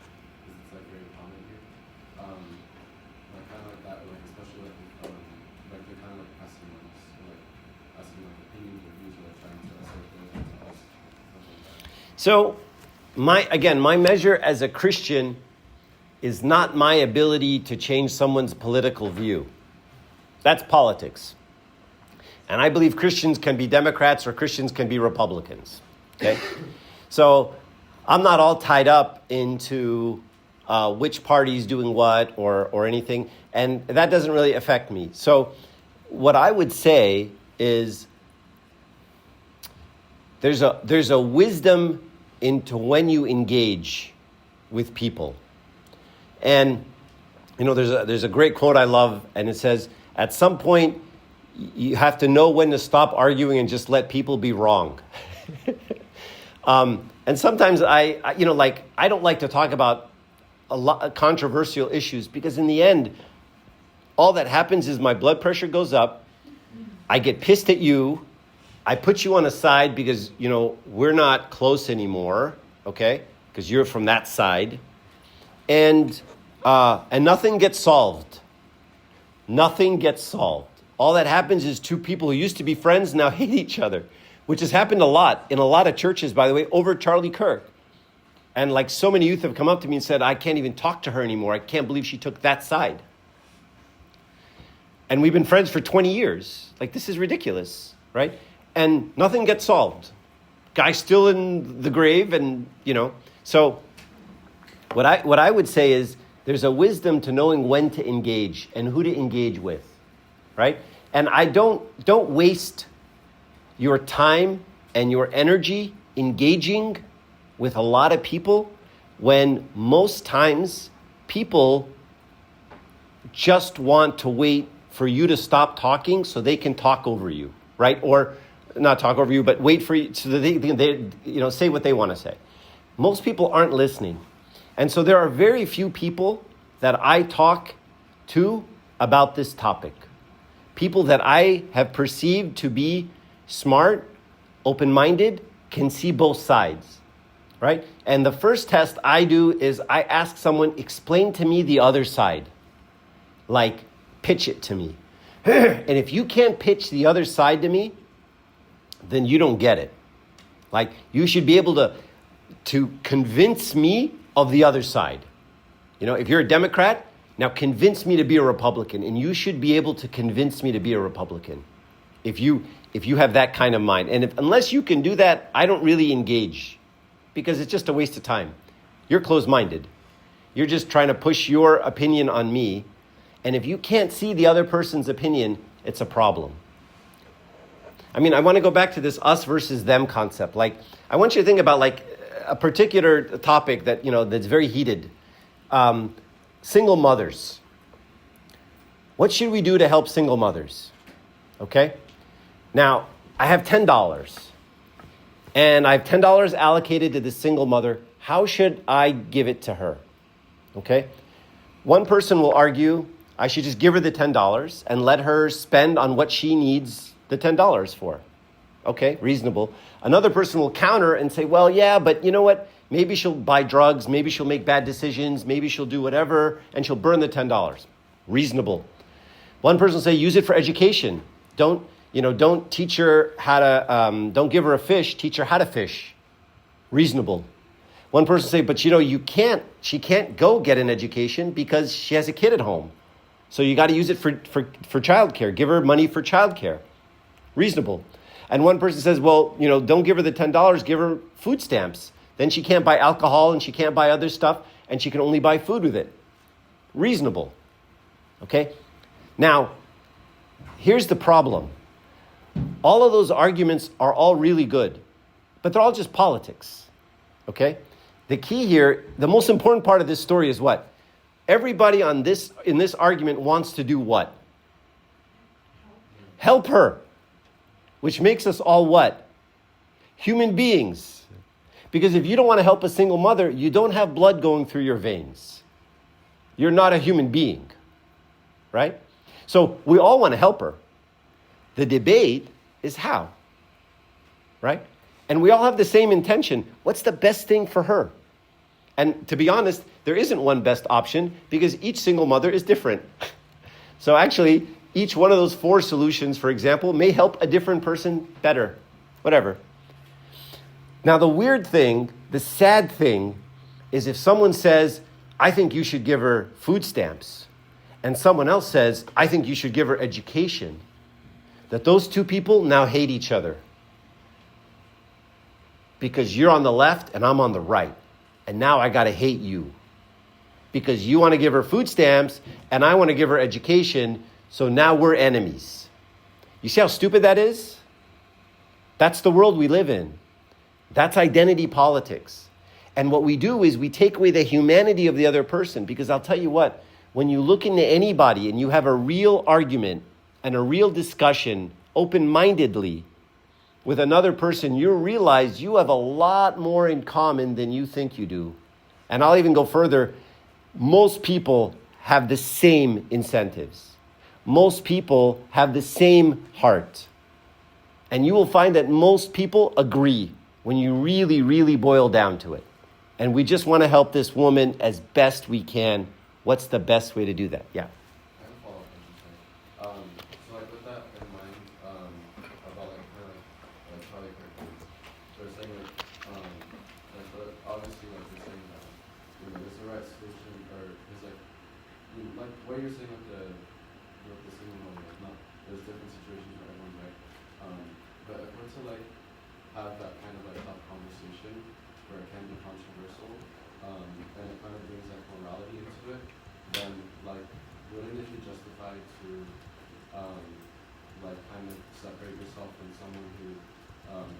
because it's very common here. Kind of like that, especially they're kind of asking us, asking opinions or views, or trying to assert those to us. So, my measure as a Christian is not my ability to change someone's political view. That's politics. And I believe Christians can be Democrats or Christians can be Republicans. Okay? So I'm not all tied up into which party is doing what or anything. And that doesn't really affect me. So what I would say is there's a wisdom into when you engage with people. And, there's a great quote I love, and it says, at some point, you have to know when to stop arguing and just let people be wrong. And sometimes I don't like to talk about a lot of controversial issues, because in the end, all that happens is my blood pressure goes up, I get pissed at you, I put you on a side because, we're not close anymore, okay? Because you're from that side. And nothing gets solved. Nothing gets solved. All that happens is two people who used to be friends now hate each other, which has happened a lot in a lot of churches, by the way, over Charlie Kirk. And so many youth have come up to me and said, I can't even talk to her anymore. I can't believe she took that side. And we've been friends for 20 years. This is ridiculous, right? And nothing gets solved. Guy's still in the grave and, So what I would say is there's a wisdom to knowing when to engage and who to engage with, right? And I don't waste your time and your energy engaging with a lot of people when most times people just want to wait for you to stop talking so they can talk over you, right? Or not talk over you, but wait for you so that they say what they want to say. Most people aren't listening. And so there are very few people that I talk to about this topic. People that I have perceived to be smart, open-minded, can see both sides, right? And the first test I do is I ask someone, explain to me the other side. Pitch it to me. And if you can't pitch the other side to me, then you don't get it. You should be able to convince me of the other side. If you're a Democrat, now convince me to be a Republican, and you should be able to convince me to be a Republican if you have that kind of mind. And unless you can do that, I don't really engage, because it's just a waste of time. You're closed-minded. You're just trying to push your opinion on me, and if you can't see the other person's opinion, it's a problem. I want to go back to this us versus them concept. I want you to think about a particular topic that, that's very heated. Single mothers. What should we do to help single mothers? Okay? Now, I have $10. And I have $10 allocated to this single mother. How should I give it to her? Okay? One person will argue, I should just give her the $10 and let her spend on what she needs the $10 for. Okay, reasonable. Another person will counter and say, well, yeah, but you know what? Maybe she'll buy drugs, maybe she'll make bad decisions, maybe she'll do whatever, and she'll burn the $10. Reasonable. One person will say, use it for education. Don't teach her how to, don't give her a fish, teach her how to fish. Reasonable. One person will say, but she can't go get an education because she has a kid at home. So you got to use it for childcare. Give her money for childcare. Reasonable. And one person says, well, don't give her the $10, give her food stamps. Then she can't buy alcohol and she can't buy other stuff and she can only buy food with it. Reasonable. Okay? Now, here's the problem. All of those arguments are all really good, but they're all just politics, okay? The key here, the most important part of this story is what? Everybody in this argument wants to do what? Help her, which makes us all what? Human beings. Because if you don't want to help a single mother, you don't have blood going through your veins. You're not a human being, right? So we all want to help her. The debate is how, right? And we all have the same intention. What's the best thing for her? And to be honest, there isn't one best option because each single mother is different. So actually, each one of those 4 solutions, for example, may help a different person better, whatever. Now, the weird thing, the sad thing, is if someone says, I think you should give her food stamps, and someone else says, I think you should give her education, that those 2 people now hate each other. Because you're on the left and I'm on the right. And now I got to hate you. Because you want to give her food stamps and I want to give her education, so now we're enemies. You see how stupid that is? That's the world we live in. That's identity politics. And what we do is we take away the humanity of the other person. Because I'll tell you what, when you look into anybody and you have a real argument and a real discussion open-mindedly with another person, you realize you have a lot more in common than you think you do. And I'll even go further. Most people have the same incentives. Most people have the same heart. And you will find that most people agree when you really, really boil down to it. And we just want to help this woman as best we can. What's the best way to do that? Yeah. I have a follow-up question. So like with that in mind, about like her, like Charlie Kirk, they're saying obviously like they're saying that, there's the right solution, or is like what you're saying with the single mother, like not, there's different situations where everyone's right. But if we're to like have that kind of like tough conversation where it can be controversial, and it kind of brings like morality into it, then like wouldn't it be justified to like kind of separate yourself from someone who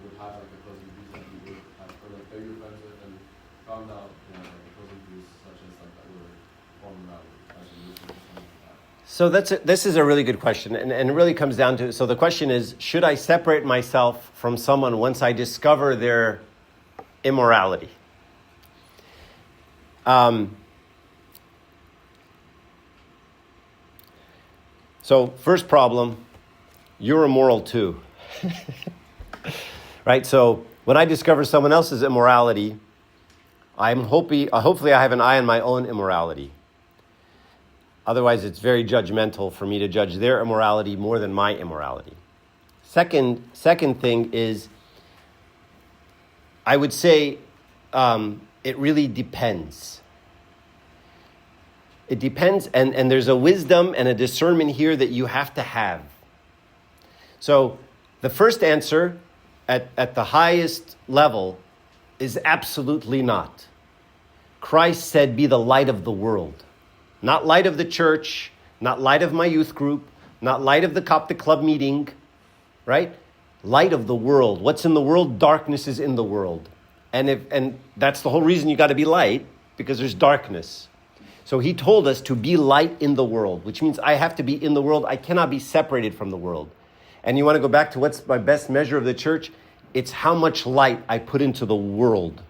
would have like opposing views that you would have, or like that you're friends with and found out like opposing views such as like that were form morality as a Muslim or something like that? So this is a really good question. And it really comes down to, so the question is, should I separate myself from someone once I discover their immorality? So first problem, you're immoral too. Right? So when I discover someone else's immorality, hopefully I have an eye on my own immorality. Otherwise, it's very judgmental for me to judge their immorality more than my immorality. Second thing is, I would say it really depends. It depends, and there's a wisdom and a discernment here that you have to have. So the first answer at the highest level is absolutely not. Christ said, be the light of the world. Not light of the church, not light of my youth group, not light of the Coptic club meeting, right? Light of the world. What's in the world? Darkness is in the world. And that's the whole reason you got to be light, because there's darkness. So he told us to be light in the world, which means I have to be in the world. I cannot be separated from the world. And you want to go back to what's my best measure of the church? It's how much light I put into the world,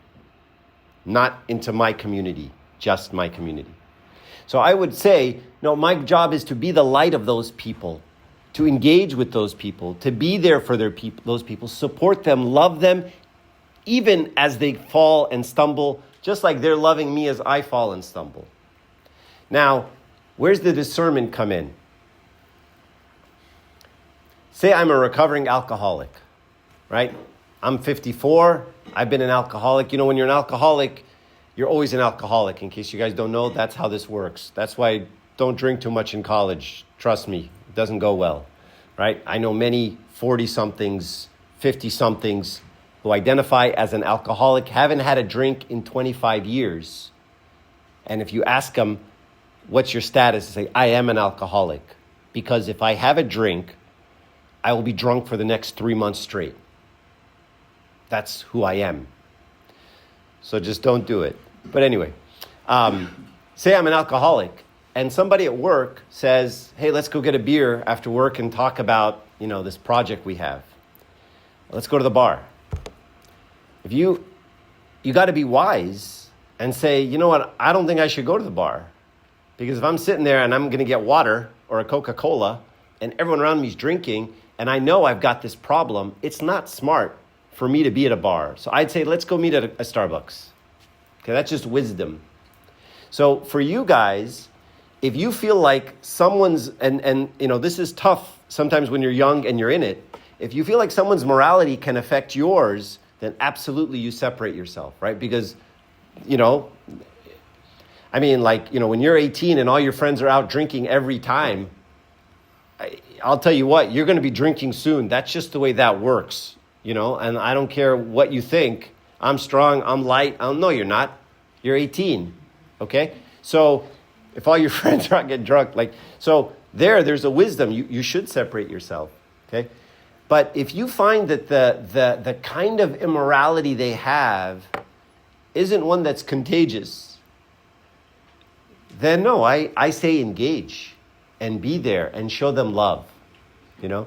not into my community, just my community. So I would say, no, my job is to be the light of those people, to engage with those people, to be there for those people, support them, love them, even as they fall and stumble, just like they're loving me as I fall and stumble. Now, where's the discernment come in? Say I'm a recovering alcoholic, right? I'm 54. I've been an alcoholic. You know, when you're an alcoholic, you're always an alcoholic. In case you guys don't know, that's how this works. That's why don't drink too much in college. Trust me, it doesn't go well, right? I know many 40-somethings, 50-somethings who identify as an alcoholic, haven't had a drink in 25 years. And if you ask them, what's your status? They say, I am an alcoholic. Because if I have a drink, I will be drunk for the next 3 months straight. That's who I am. So just don't do it. But anyway, say I'm an alcoholic and somebody at work says, hey, let's go get a beer after work and talk about, this project we have. Let's go to the bar. If you got to be wise and say, you know what, I don't think I should go to the bar. Because if I'm sitting there and I'm going to get water or a Coca-Cola and everyone around me is drinking and I know I've got this problem, it's not smart for me to be at a bar. So I'd say, let's go meet at a Starbucks. Okay, that's just wisdom. So for you guys, if you feel like someone's, and this is tough sometimes when you're young and you're in it, if you feel like someone's morality can affect yours, then absolutely you separate yourself, right? Because, when you're 18 and all your friends are out drinking every time, I'll tell you what, you're going to be drinking soon. That's just the way that works, and I don't care what you think. I'm strong, I'm light. No, you're not. You're 18, okay? So if all your friends are out getting drunk, there's a wisdom. You should separate yourself, okay? But if you find that the kind of immorality they have isn't one that's contagious, then no, I say engage and be there and show them love, I'll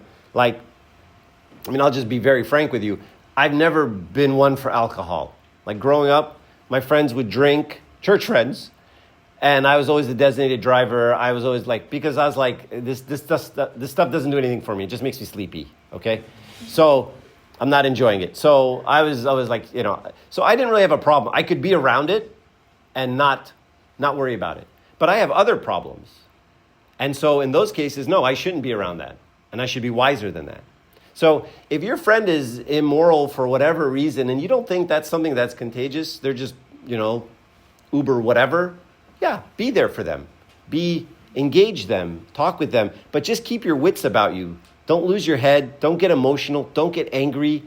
just be very frank with you. I've never been one for alcohol. Like growing up, my friends would drink, church friends, and I was always the designated driver. I was always because I was like, this stuff doesn't do anything for me. It just makes me sleepy, okay? So I'm not enjoying it. So I was like, so I didn't really have a problem. I could be around it and not worry about it. But I have other problems. And so in those cases, no, I shouldn't be around that. And I should be wiser than that. So if your friend is immoral for whatever reason and you don't think that's something that's contagious, they're just, Uber whatever, yeah, be there for them. Engage them, talk with them, but just keep your wits about you. Don't lose your head. Don't get emotional. Don't get angry.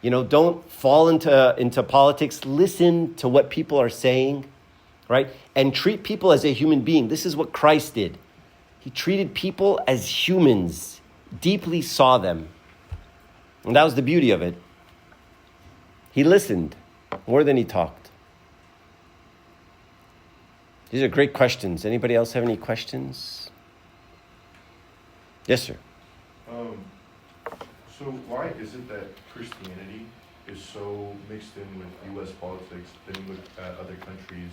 Don't fall into politics. Listen to what people are saying, right? And treat people as a human being. This is what Christ did. He treated people as humans, deeply saw them. And that was the beauty of it. He listened more than he talked. These are great questions. Anybody else have any questions? Yes, sir. So why is it that Christianity is so mixed in with U.S. politics than with other countries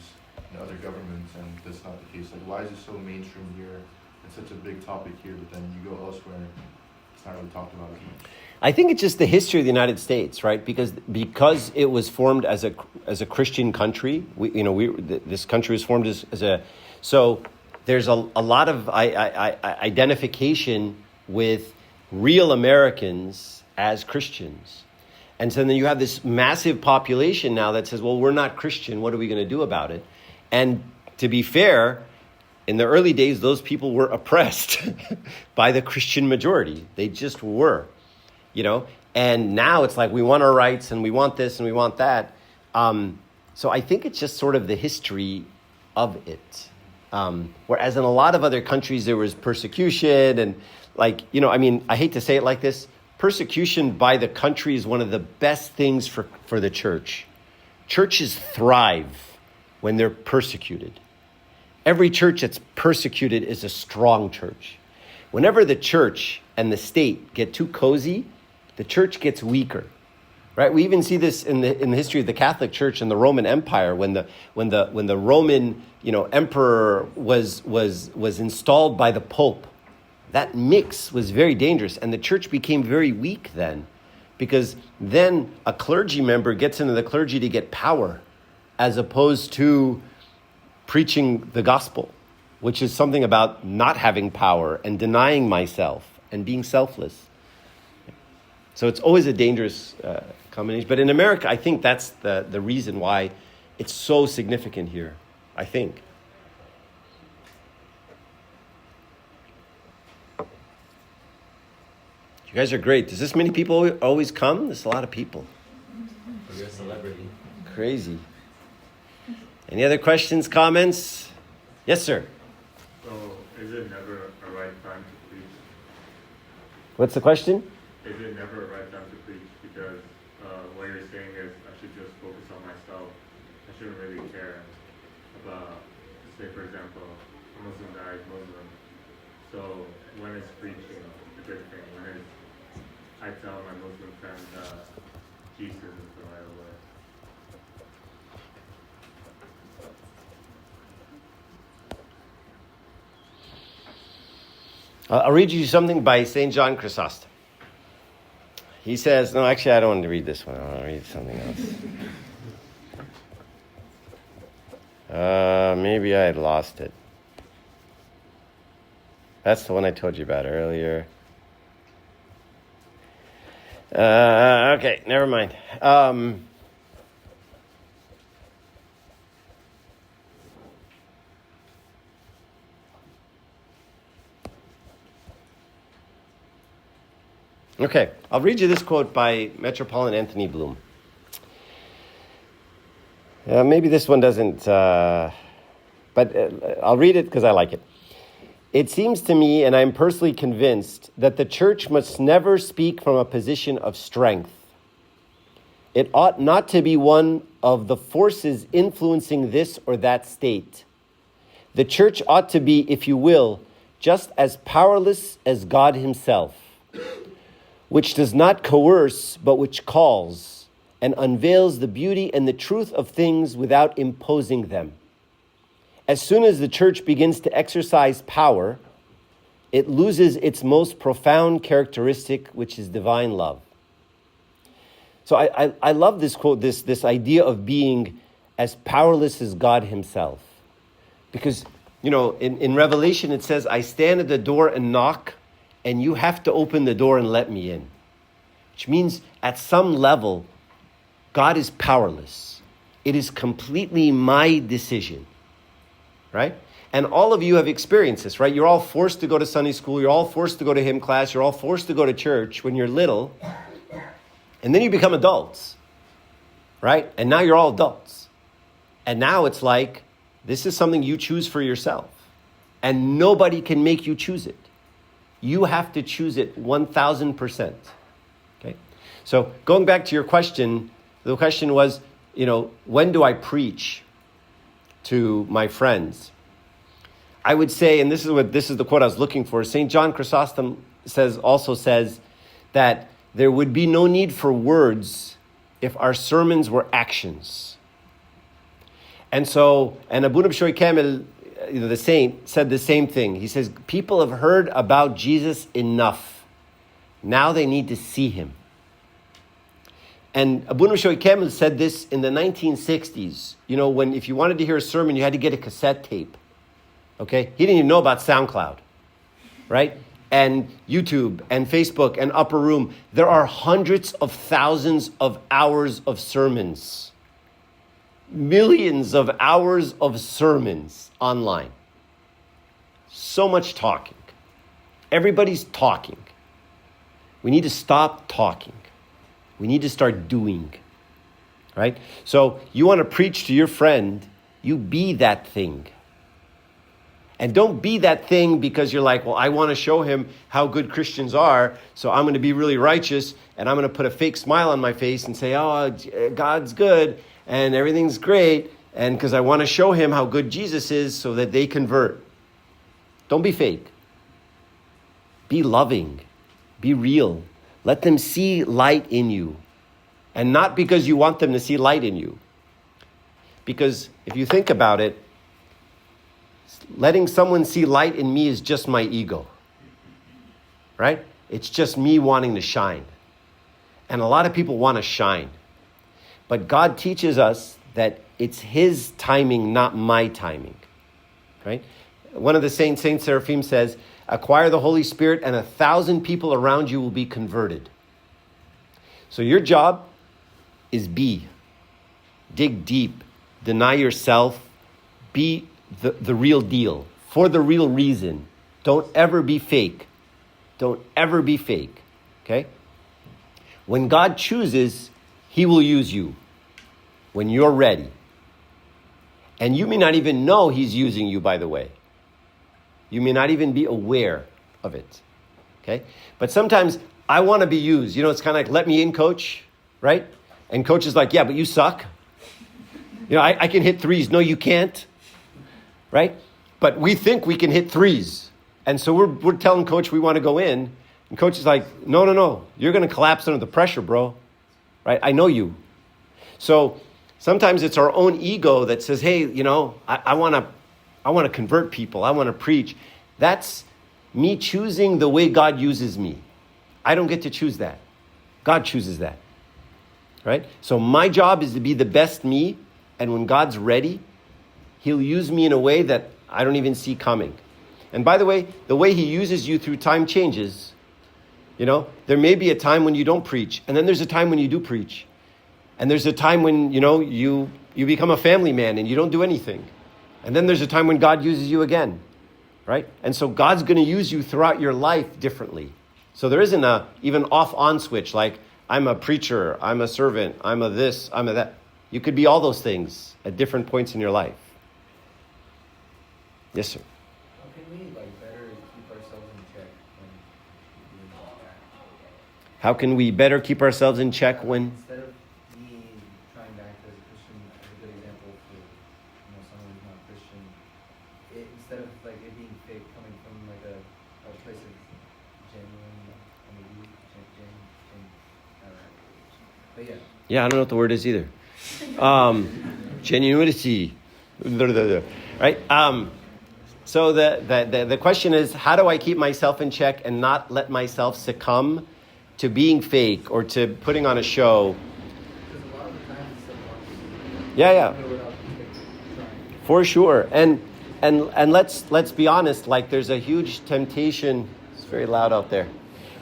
and other governments, and that's not the case? Why is it so mainstream here and such a big topic here, but then you go elsewhere, it's not really talked about as much? I think it's just the history of the United States, right? Because it was formed as a Christian country. This country was formed as a. So there's a lot of identification with real Americans as Christians. And so then you have this massive population now that says, well, we're not Christian. What are we going to do about it? And to be fair, in the early days, those people were oppressed by the Christian majority. They just were, And now it's like we want our rights and we want this and we want that. So I think it's just sort of the history of it. Whereas in a lot of other countries, there was persecution and I hate to say it like this, persecution by the country is one of the best things for the church. Churches thrive when they're persecuted. Every church that's persecuted is a strong church. Whenever the church and the state get too cozy, the church gets weaker. Right? We even see this in the history of the Catholic Church and the Roman Empire when the Roman emperor was installed by the Pope. That mix was very dangerous, and the church became very weak then, because then a clergy member gets into the clergy to get power, as opposed to preaching the gospel, which is something about not having power and denying myself and being selfless. So it's always a dangerous combination. But in America, I think that's the reason why it's so significant here, I think. You guys are great. Does this many people always come? There's a lot of people. You're a celebrity. Crazy. Any other questions, comments? Yes, sir. So, is it never a right time to preach? What's the question? Is it never a right time to preach? Because what you're saying is I should just focus on myself. I shouldn't really care about, say for example, a Muslim guy is Muslim. So when is preaching a good thing? When is I tell my Muslim friend that Jesus is the right way? I'll read you something by St. John Chrysostom. He says, no, actually, I don't want to read this one. I want to read something else. Maybe I had lost it. That's the one I told you about earlier. Okay, never mind. Okay, I'll read you this quote by Metropolitan Anthony Bloom. Maybe this one doesn't, but I'll read it because I like it. It seems to me, and I'm personally convinced, that the church must never speak from a position of strength. It ought not to be one of the forces influencing this or that state. The church ought to be, if you will, just as powerless as God himself, which does not coerce, but which calls and unveils the beauty and the truth of things without imposing them. As soon as the church begins to exercise power, it loses its most profound characteristic, which is divine love. So I love this quote, this idea of being as powerless as God himself. Because, in Revelation it says, I stand at the door and knock, and you have to open the door and let me in. Which means at some level, God is powerless. It is completely my decision, right? And all of you have experienced this, right? You're all forced to go to Sunday school. You're all forced to go to hymn class. You're all forced to go to church when you're little. And then you become adults, right? And now you're all adults. And now it's like, this is something you choose for yourself. And nobody can make you choose it. You have to choose it 1,000%. Okay? So going back to your question, the question was, when do I preach to my friends? I would say, and this is the quote I was looking for, St. John Chrysostom also says that there would be no need for words if our sermons were actions. And Abu Nabshoy Kamil, the saint, said the same thing. He says, people have heard about Jesus enough. Now they need to see him. And Abu Nabshoy Kamil said this in the 1960s. If you wanted to hear a sermon, you had to get a cassette tape. Okay? He didn't even know about SoundCloud, right? And YouTube and Facebook and Upper Room. There are hundreds of thousands of hours of sermons. Millions of hours of sermons online. So much talking. Everybody's talking. We need to stop talking. We need to start doing. Right? So you want to preach to your friend, you be that thing. And don't be that thing because you're like, well, I want to show him how good Christians are, so I'm going to be really righteous, and I'm going to put a fake smile on my face and say, oh, God's good, and everything's great, and because I want to show him how good Jesus is so that they convert. Don't be fake. Be loving. Be real. Let them see light in you. And not because you want them to see light in you. Because if you think about it, letting someone see light in me is just my ego. Right? It's just me wanting to shine. And a lot of people want to shine. But God teaches us that it's his timing, not my timing. Right? One of the saints, Saint Seraphim, says, acquire the Holy Spirit and 1,000 people around you will be converted. So your job is be. Dig deep. Deny yourself. Be the real deal. For the real reason. Don't ever be fake. Don't ever be fake. Okay? When God chooses, he will use you. When you're ready. And you may not even know he's using you, by the way. You may not even be aware of it. Okay? But sometimes I want to be used. It's kind of like, let me in, coach, right? And coach is like, yeah, but you suck. I can hit threes. No, you can't, right? But we think we can hit threes. And so we're telling coach we want to go in. And coach is like, no. You're going to collapse under the pressure, bro. Right? I know you. So sometimes it's our own ego that says, hey, I want to convert people. I want to preach. That's me choosing the way God uses me. I don't get to choose that. God chooses that. Right? So my job is to be the best me. And when God's ready, he'll use me in a way that I don't even see coming. And by the way he uses you through time changes. There may be a time when you don't preach. And then there's a time when you do preach. And there's a time when, you become a family man and you don't do anything. And then there's a time when God uses you again. Right? And so God's going to use you throughout your life differently. So there isn't a even off-on switch like, I'm a preacher, I'm a servant, I'm a this, I'm a that. You could be all those things at different points in your life. Yes, sir. How can we better keep ourselves in check when doing that? How can we better keep ourselves in check when? Instead of me trying to act as a Christian, as a good example for someone who's not Christian, instead of it being fake, coming from a place of genuine, maybe I don't know. But yeah. Yeah, I don't know what the word is either. Genuinity, right? So the question is, how do I keep myself in check and not let myself succumb to being fake or to putting on a show? Because a lot of the time it's subconscious. Yeah, Without trying. for sure. And let's be honest. There's a huge temptation. It's very loud out there.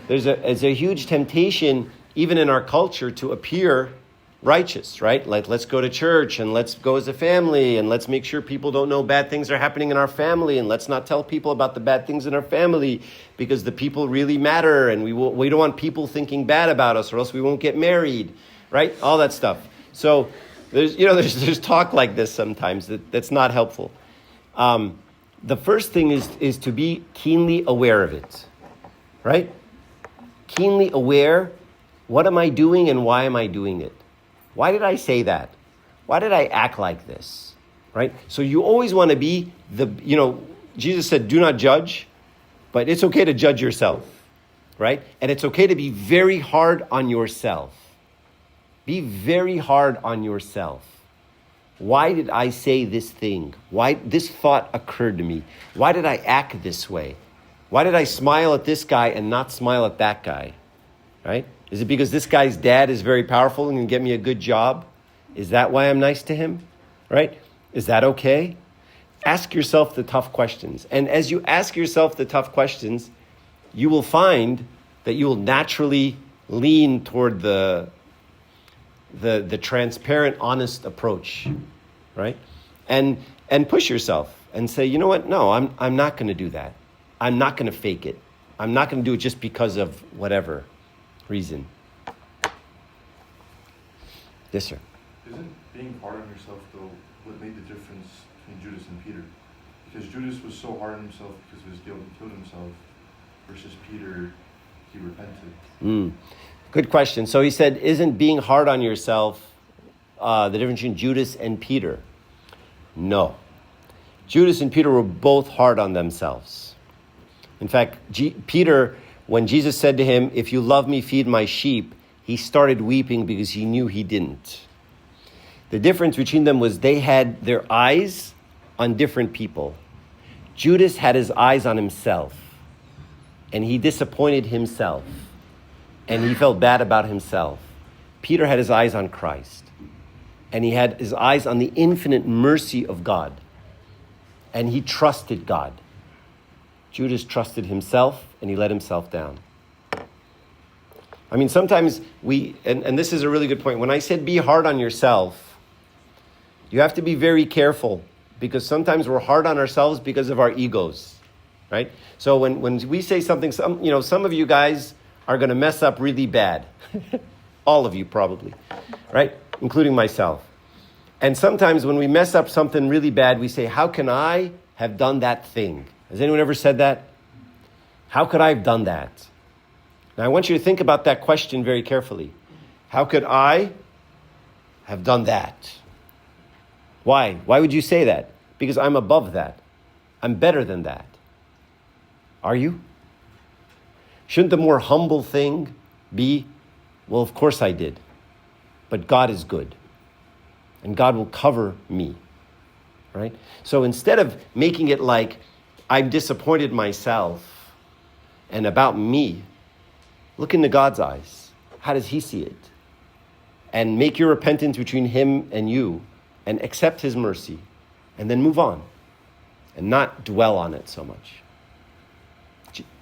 There's a huge temptation even in our culture to appear righteous, right? Let's go to church and let's go as a family and let's make sure people don't know bad things are happening in our family and let's not tell people about the bad things in our family because the people really matter and we don't want people thinking bad about us or else we won't get married, right? All that stuff. So there's talk like this sometimes that's not helpful. The first thing is to be keenly aware of it, right? Keenly aware. What am I doing and why am I doing it? Why did I say that? Why did I act like this? Right? So you always want to be Jesus said, do not judge, but it's okay to judge yourself, right? And it's okay to be very hard on yourself. Be very hard on yourself. Why did I say this thing? Why this thought occurred to me? Why did I act this way? Why did I smile at this guy and not smile at that guy? Right? Is it because this guy's dad is very powerful and can get me a good job? Is that why I'm nice to him? Right? Is that okay? Ask yourself the tough questions. And as you ask yourself the tough questions, you will find that you will naturally lean toward the transparent, honest approach, right? And push yourself and say, you know what? No, I'm not going to do that. I'm not going to fake it. I'm not going to do it just because of whatever reason. Yes, sir. Isn't being hard on yourself, though, what made the difference between Judas and Peter? Because Judas was so hard on himself because of his guilt and killed himself, versus Peter, he repented. Good question. So he said, isn't being hard on yourself the difference between Judas and Peter? No. Judas and Peter were both hard on themselves. In fact, Peter, when Jesus said to him, if you love me, feed my sheep, he started weeping because he knew he didn't. The difference between them was they had their eyes on different people. Judas had his eyes on himself, and he disappointed himself, and he felt bad about himself. Peter had his eyes on Christ, and he had his eyes on the infinite mercy of God, and he trusted God. Judas trusted himself, and he let himself down. I mean, sometimes and this is a really good point. When I said be hard on yourself, you have to be very careful, because sometimes we're hard on ourselves because of our egos, right? So when we say something, some of you guys are going to mess up really bad. All of you probably, right? Including myself. And sometimes when we mess up something really bad, we say, how can I have done that thing? Has anyone ever said that? How could I have done that? Now I want you to think about that question very carefully. How could I have done that? Why? Why would you say that? Because I'm above that. I'm better than that. Are you? Shouldn't the more humble thing be, well, of course I did, but God is good, and God will cover me, right? So instead of making it like I'm disappointed myself and about me, look into God's eyes. How does he see it? And make your repentance between him and you, and accept his mercy, and then move on, and not dwell on it so much.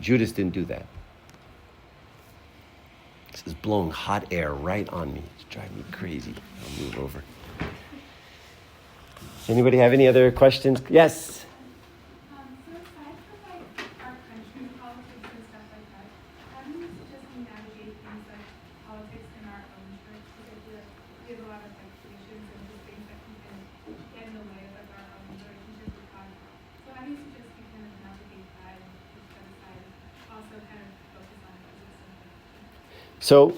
Judas didn't do that. This is blowing hot air right on me. It's driving me crazy. I'll move over. Anybody have any other questions? Yes? So aside from like our country politics and stuff like that, how do you suggest we navigate things like politics in our own church? Because I feel like we have a lot of like traditions and just things that can get in the way of like our own relationship with God. So how do you suggest we kind of navigate that and push that aside, also kind of focus on Jesus and like So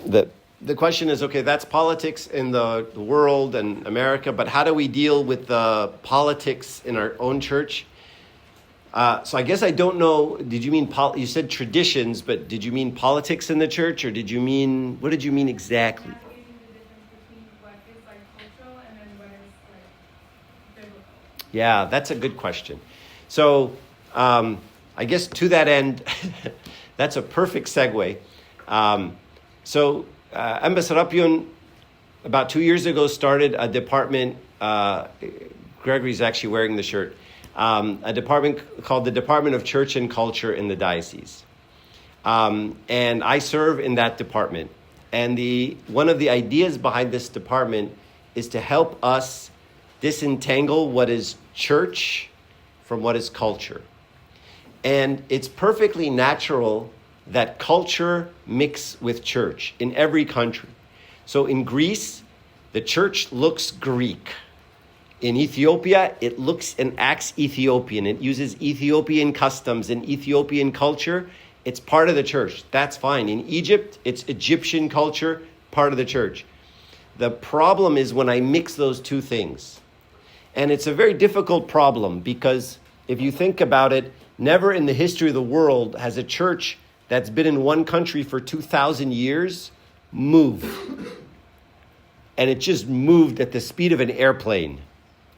the question is, okay, that's politics in the world and America, but how do we deal with the politics in our own church? So I guess I don't know, did you mean, you said traditions, but did you mean politics in the church, or what did you mean exactly? navigating the difference between what is like cultural and then what is like biblical? Yeah, that's a good question. So I guess to that end, that's a perfect segue. Embasarapion, about 2 years ago, started a department. Gregory's actually wearing the shirt. A department called the Department of Church and Culture in the diocese. And I serve in that department. And one of the ideas behind this department is to help us disentangle what is church from what is culture. And it's perfectly natural that culture mix with church in every country. So in Greece, the church looks Greek. In Ethiopia, it looks and acts Ethiopian. It uses Ethiopian customs and Ethiopian culture. It's part of the church. That's fine. In Egypt, it's Egyptian culture, part of the church. The problem is when I mix those two things. And it's a very difficult problem because if you think about it, never in the history of the world has a church that's been in one country for 2,000 years moved. And it just moved at the speed of an airplane,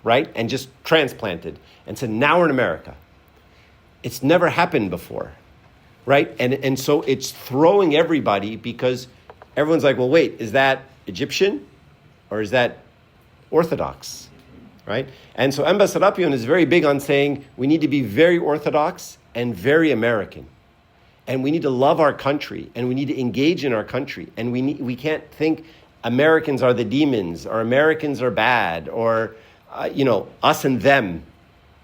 right? And just transplanted. And so now we're in America. It's never happened before, right? And so it's throwing everybody because everyone's like, well, wait, is that Egyptian or is that Orthodox, right? And so Embasarapion is very big on saying we need to be very Orthodox and very American. And we need to love our country, and we need to engage in our country. And we can't think Americans are the demons, or Americans are bad, or, us and them,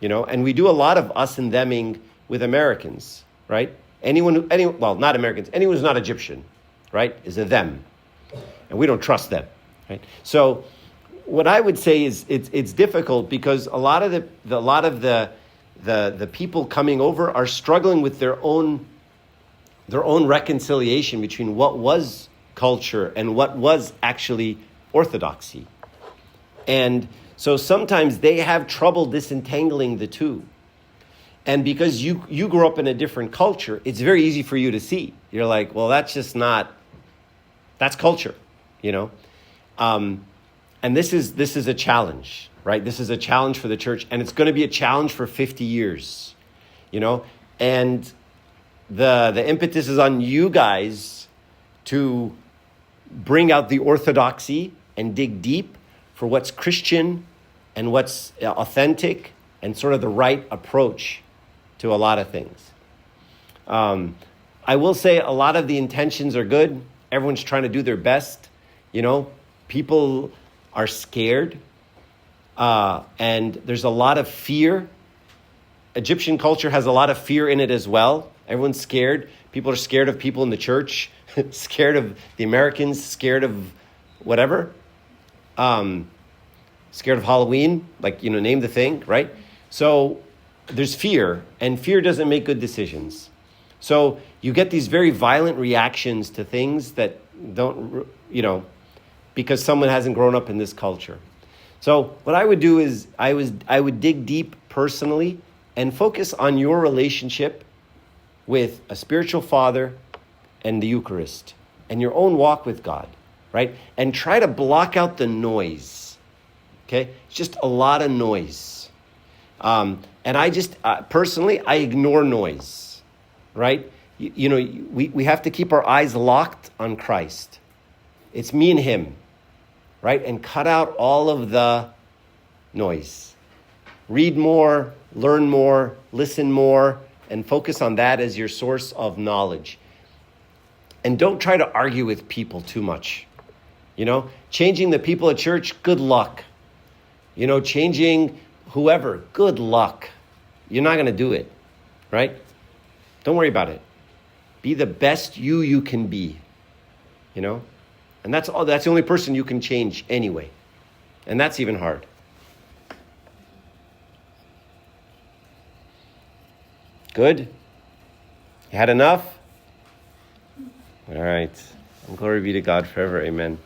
And we do a lot of us and theming with Americans, right? Not Americans, anyone who's not Egyptian, right, is a them. And we don't trust them, right? So what I would say is it's difficult because a lot of the people coming over are struggling with their own reconciliation between what was culture and what was actually orthodoxy. And so sometimes they have trouble disentangling the two. And because you grew up in a different culture, it's very easy for you to see. You're like, well, that's culture, And this is a challenge, right? This is a challenge for the church, and it's going to be a challenge for 50 years, And the impetus is on you guys to bring out the orthodoxy and dig deep for what's Christian and what's authentic and sort of the right approach to a lot of things. I will say a lot of the intentions are good. Everyone's trying to do their best. People are scared, and there's a lot of fear. Egyptian culture has a lot of fear in it as well. Everyone's scared. People are scared of people in the church, scared of the Americans, scared of whatever. Scared of Halloween, name the thing, right? So there's fear, and fear doesn't make good decisions. So you get these very violent reactions to things that don't, because someone hasn't grown up in this culture. So what I would do is I would dig deep personally and focus on your relationship with a spiritual father and the Eucharist and your own walk with God, right? And try to block out the noise, okay? It's just a lot of noise. And I just, personally, I ignore noise, right? We have to keep our eyes locked on Christ. It's me and him, right? And cut out all of the noise. Read more, learn more, listen more, and focus on that as your source of knowledge. And don't try to argue with people too much. Changing the people at church, good luck. Changing whoever, good luck. You're not going to do it, right? Don't worry about it. Be the best you can be, And that's all. That's the only person you can change anyway. And that's even hard. Good? You had enough? All right. And glory be to God forever. Amen.